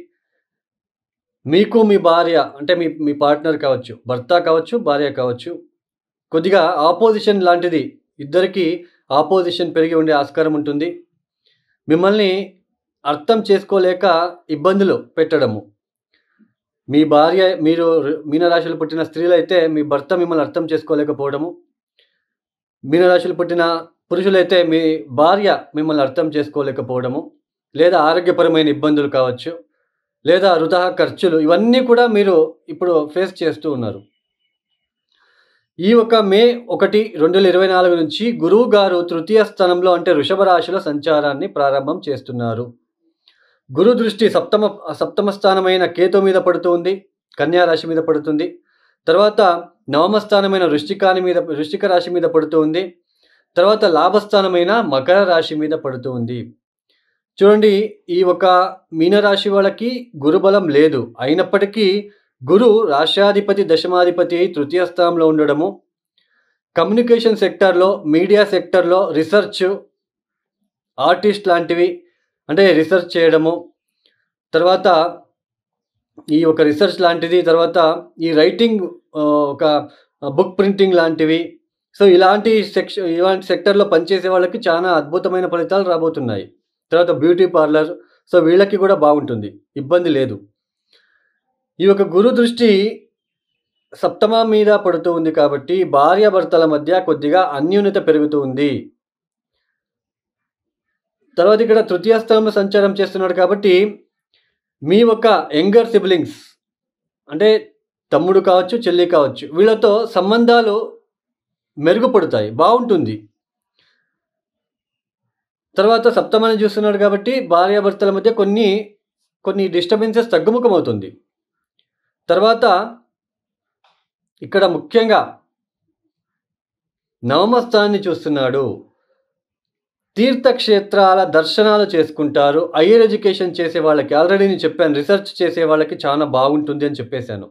మీకు మీ భార్య అంటే మీ పార్ట్నర్ కావచ్చు, భర్త కావచ్చు, భార్య కావచ్చు, కొద్దిగా ఆపోజిషన్ లాంటిది, ఇద్దరికి ఆపోజిషన్ పెరిగి ఉండే ఆస్కారం ఉంటుంది. మిమ్మల్ని అర్థం చేసుకోలేక ఇబ్బందులు పెట్టడము. మీ భార్య, మీరు మీనరాశిలో పుట్టిన స్త్రీలైతే మీ భర్త మిమ్మల్ని అర్థం చేసుకోలేకపోవడము, మీనరాశిలో పుట్టిన పురుషులైతే మీ భార్య మిమ్మల్ని అర్థం చేసుకోలేకపోవడము, లేదా ఆరోగ్యపరమైన ఇబ్బందులు కావచ్చు, లేదా వృధా ఖర్చులు, ఇవన్నీ కూడా మీరు ఇప్పుడు ఫేస్ చేస్తూ ఉన్నారు. ఈ ఒక మే 1, 2024 నుంచి గురువు గారు తృతీయ స్థానంలో అంటే వృషభ రాశిలో సంచారాన్ని ప్రారంభం చేస్తున్నారు. గురు దృష్టి సప్తమ స్థానమైన కేతు మీద పడుతుంది, కన్యా రాశి మీద పడుతుంది. తర్వాత నవమ స్థానమైన వృశ్చిక రాశి మీద పడుతుంది. తర్వాత లాభస్థానమైన మకర రాశి మీద పడుతుంది. చూడండి, ఈ ఒక మీనరాశి వాళ్ళకి గురుబలం లేదు, అయినప్పటికీ గురు రాష్ట్రాధిపతి, దశమాధిపతి అయి తృతీయ స్థానంలో ఉండడము, కమ్యూనికేషన్ సెక్టర్లో, మీడియా సెక్టర్లో, రీసెర్చ్, ఆర్టిస్ట్ లాంటివి అంటే రీసెర్చ్ చేయడము, తర్వాత ఈ ఒక రీసెర్చ్ లాంటిది, తర్వాత ఈ రైటింగ్, ఒక బుక్ ప్రింటింగ్ లాంటివి. సో ఇలాంటి సెక్టర్లో పనిచేసే వాళ్ళకి చాలా అద్భుతమైన ఫలితాలు రాబోతున్నాయి. తర్వాత బ్యూటీ పార్లర్, సో వీళ్ళకి కూడా బాగుంటుంది, ఇబ్బంది లేదు. ఈ యొక్క గురు దృష్టి సప్తమ మీద పడుతూ ఉంది కాబట్టి భార్యాభర్తల మధ్య కొద్దిగా అన్యోన్యత పెరుగుతూ ఉంది. తర్వాత ఇక్కడ తృతీయ స్థానంలో సంచారం చేస్తున్నాడు కాబట్టి మీ యొక్క యంగర్ సిబ్లింగ్స్ అంటే తమ్ముడు కావచ్చు, చెల్లి కావచ్చు, వీళ్ళతో సంబంధాలు మెరుగుపడతాయి, బాగుంటుంది. తర్వాత సప్తమాన్ని చూస్తున్నాడు కాబట్టి భార్యాభర్తల మధ్య కొన్ని డిస్టర్బెన్సెస్ తగ్గుముఖం అవుతుంది. తర్వాత ఇక్కడ ముఖ్యంగా నవమ స్థానాన్ని చూస్తున్నాడు. తీర్థక్షేత్రాల దర్శనాలు చేసుకుంటారు. హైయర్ ఎడ్యుకేషన్ చేసే వాళ్ళకి ఆల్రెడీ నేను చెప్పాను, రీసెర్చ్ చేసే వాళ్ళకి చాలా బాగుంటుంది అని చెప్పేశాను.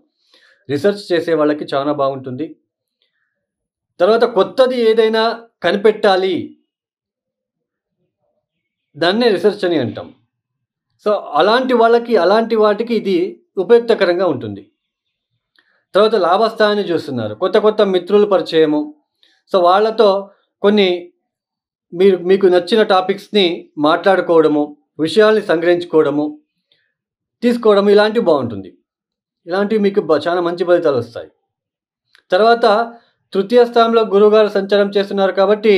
రీసెర్చ్ చేసే వాళ్ళకి చాలా బాగుంటుంది. తర్వాత కొత్తది ఏదైనా కనిపెట్టాలి, దాన్నే రీసెర్చ్ అని అంటాం. సో అలాంటి వాళ్ళకి, అలాంటి వాటికి ఇది ఉపయుక్తకరంగా ఉంటుంది. తర్వాత లాభస్థానాన్ని చూస్తున్నారు, కొత్త కొత్త మిత్రుల పరిచయము. సో వాళ్ళతో కొన్ని మీకు నచ్చిన టాపిక్స్ని మాట్లాడుకోవడము, విషయాల్ని సంగ్రహించుకోవడము, తీసుకోవడము, ఇలాంటివి బాగుంటుంది. ఇలాంటివి మీకు చాలా మంచి ఫలితాలు వస్తాయి. తర్వాత తృతీయ స్థానంలో గురువుగారు సంచారం చేస్తున్నారు కాబట్టి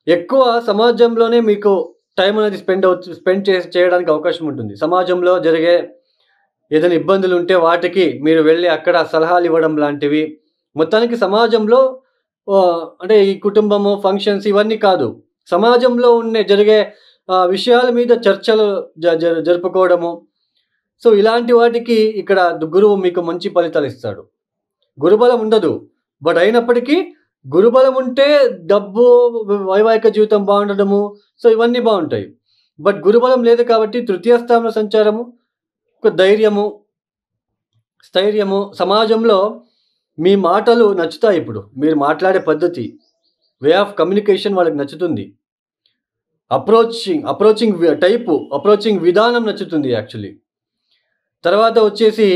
ఎక్కువ సమాజంలోనే మీకు టైం అనేది స్పెండ్ చేయడానికి అవకాశం ఉంటుంది. సమాజంలో జరిగే ఏదైనా ఇబ్బందులు ఉంటే వాటికి మీరు వెళ్ళి అక్కడ సలహాలు ఇవ్వడం లాంటివి. మొత్తానికి సమాజంలో అంటే ఈ కుటుంబము, ఫంక్షన్స్ ఇవన్నీ కాదు, సమాజంలో జరిగే విషయాల మీద చర్చలు జరుపుకోవడము. సో ఇలాంటి వాటికి ఇక్కడ గురువు మీకు మంచి ఫలితాలు ఇస్తాడు. గురుబలం ఉండదు, బట్ అయినప్పటికీ గురుబలం ఉంటే డబ్బు, వైవాహిక జీవితం బాగుండడము, సో ఇవన్నీ బాగుంటాయి. బట్ గురుబలం లేదు కాబట్టి తృతీయ స్థానంలో సంచారము, ఒక ధైర్యము, స్థైర్యము, సమాజంలో మీ మాటలు నచ్చుతాయి. ఇప్పుడు మీరు మాట్లాడే పద్ధతి, వే ఆఫ్ కమ్యూనికేషన్ వాళ్ళకి నచ్చుతుంది. అప్రోచింగ్ విధానం నచ్చుతుంది యాక్చువల్లీ. తర్వాత వచ్చేసి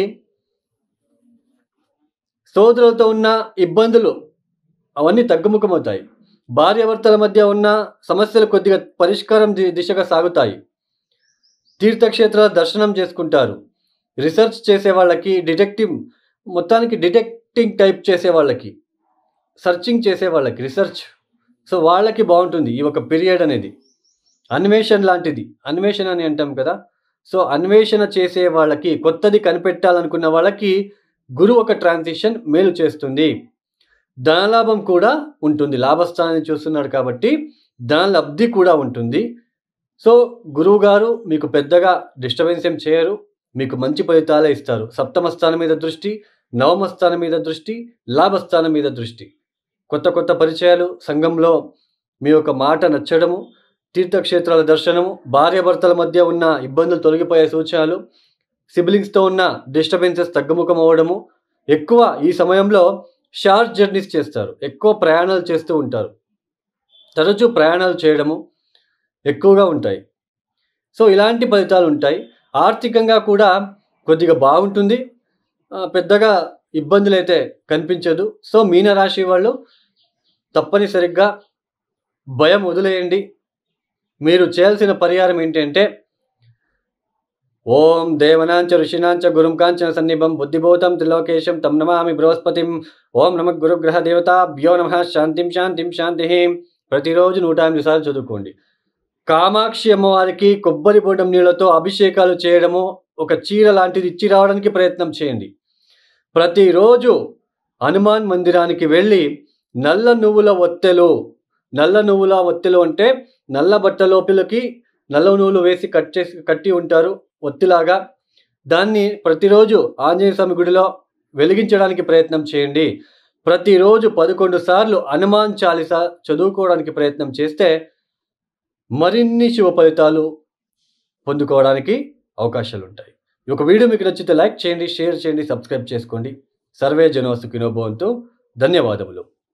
సోదరులతో ఉన్న ఇబ్బందులు అవన్నీ తగ్గుముఖమవుతాయి. భార్యాభర్తల మధ్య ఉన్న సమస్యలు కొద్దిగా పరిష్కారం దిశగా సాగుతాయి. తీర్థక్షేత్రాల దర్శనం చేసుకుంటారు. రీసెర్చ్ చేసే వాళ్ళకి, మొత్తానికి డిటెక్టింగ్ టైప్ చేసే వాళ్ళకి, సర్చింగ్ చేసే వాళ్ళకి, రీసెర్చ్, సో వాళ్ళకి బాగుంటుంది ఈ ఒక పీరియడ్ అనేది. అన్వేషణ లాంటిది, అన్వేషణ అని అంటాం కదా. సో అన్వేషణ చేసే వాళ్ళకి, కొత్తది కనిపెట్టాలనుకున్న వాళ్ళకి గురువు ఒక ట్రాన్సిషన్ మేలు చేస్తుంది. ధనలాభం కూడా ఉంటుంది, లాభస్థానాన్ని చూస్తున్నాడు కాబట్టి ధనలబ్ధి కూడా ఉంటుంది. సో గురువు గారు మీకు పెద్దగా డిస్టర్బెన్స్ ఏం చేయరు, మీకు మంచి ఫలితాలే ఇస్తారు. సప్తమ స్థానం మీద దృష్టి, నవమ స్థానం మీద దృష్టి, లాభస్థానం మీద దృష్టి, కొత్త కొత్త పరిచయాలు, సంఘంలో మీ యొక్క మాట నచ్చడము, తీర్థక్షేత్రాల దర్శనము, భార్యాభర్తల మధ్య ఉన్న ఇబ్బందులు తొలగిపోయే సూచనలు, సిబ్లింగ్స్తో ఉన్న డిస్టర్బెన్సెస్ తగ్గుముఖం అవ్వడము. ఎక్కువ ఈ సమయంలో షార్ట్ జర్నీస్ చేస్తారు, ఎక్కువ ప్రయాణాలు చేస్తూ ఉంటారు, తరచూ ప్రయాణాలు చేయడము ఎక్కువగా ఉంటాయి. సో ఇలాంటి ఫలితాలు ఉంటాయి. ఆర్థికంగా కూడా కొద్దిగా బాగుంటుంది, పెద్దగా ఇబ్బందులు అయితే కనిపించదు. సో మీనరాశి వాళ్ళు తప్పనిసరిగా భయం వదిలేయండి. మీరు చేయాల్సిన పరిహారం ఏంటంటే, ఓం దేవనాంచ ఋషినాంచ గురుం కాంచన సన్నిభం బుద్ధిభూతం త్రిలోకేశం తం నమామి బృహస్పతిం. ఓం నమ గురుగ్రహ దేవతాభ్యో నమః. శాంతిం శాంతిం శాంతి. ప్రతిరోజు 108 సార్లు చదువుకోండి. కామాక్షి అమ్మవారికి కొబ్బరి బొండం నీళ్లతో అభిషేకాలు చేయడము, ఒక చీర లాంటిది ఇచ్చి రావడానికి ప్రయత్నం చేయండి. ప్రతిరోజు హనుమాన్ మందిరానికి వెళ్ళి నల్ల నువ్వుల ఒత్తెలు అంటే నల్ల బట్ట లోపలికి నల్ల నువ్వులు వేసి కట్టి ఉంటారు ఒత్తిలాగా. దాన్ని ప్రతిరోజు ఆంజనేయ స్వామి గుడిలో వెలిగించడానికి ప్రయత్నం చేయండి. ప్రతిరోజు 11 సార్లు హనుమాన్ చాలీసా చదువుకోవడానికి ప్రయత్నం చేస్తే మరిన్ని శుభ ఫలితాలు పొందుకోవడానికి అవకాశాలు ఉంటాయి. ఈ ఒక వీడియో మీకు నచ్చితే లైక్ చేయండి, షేర్ చేయండి, సబ్స్క్రైబ్ చేసుకోండి. సర్వే జనో సుఖినో భవంతు. ధన్యవాదములు.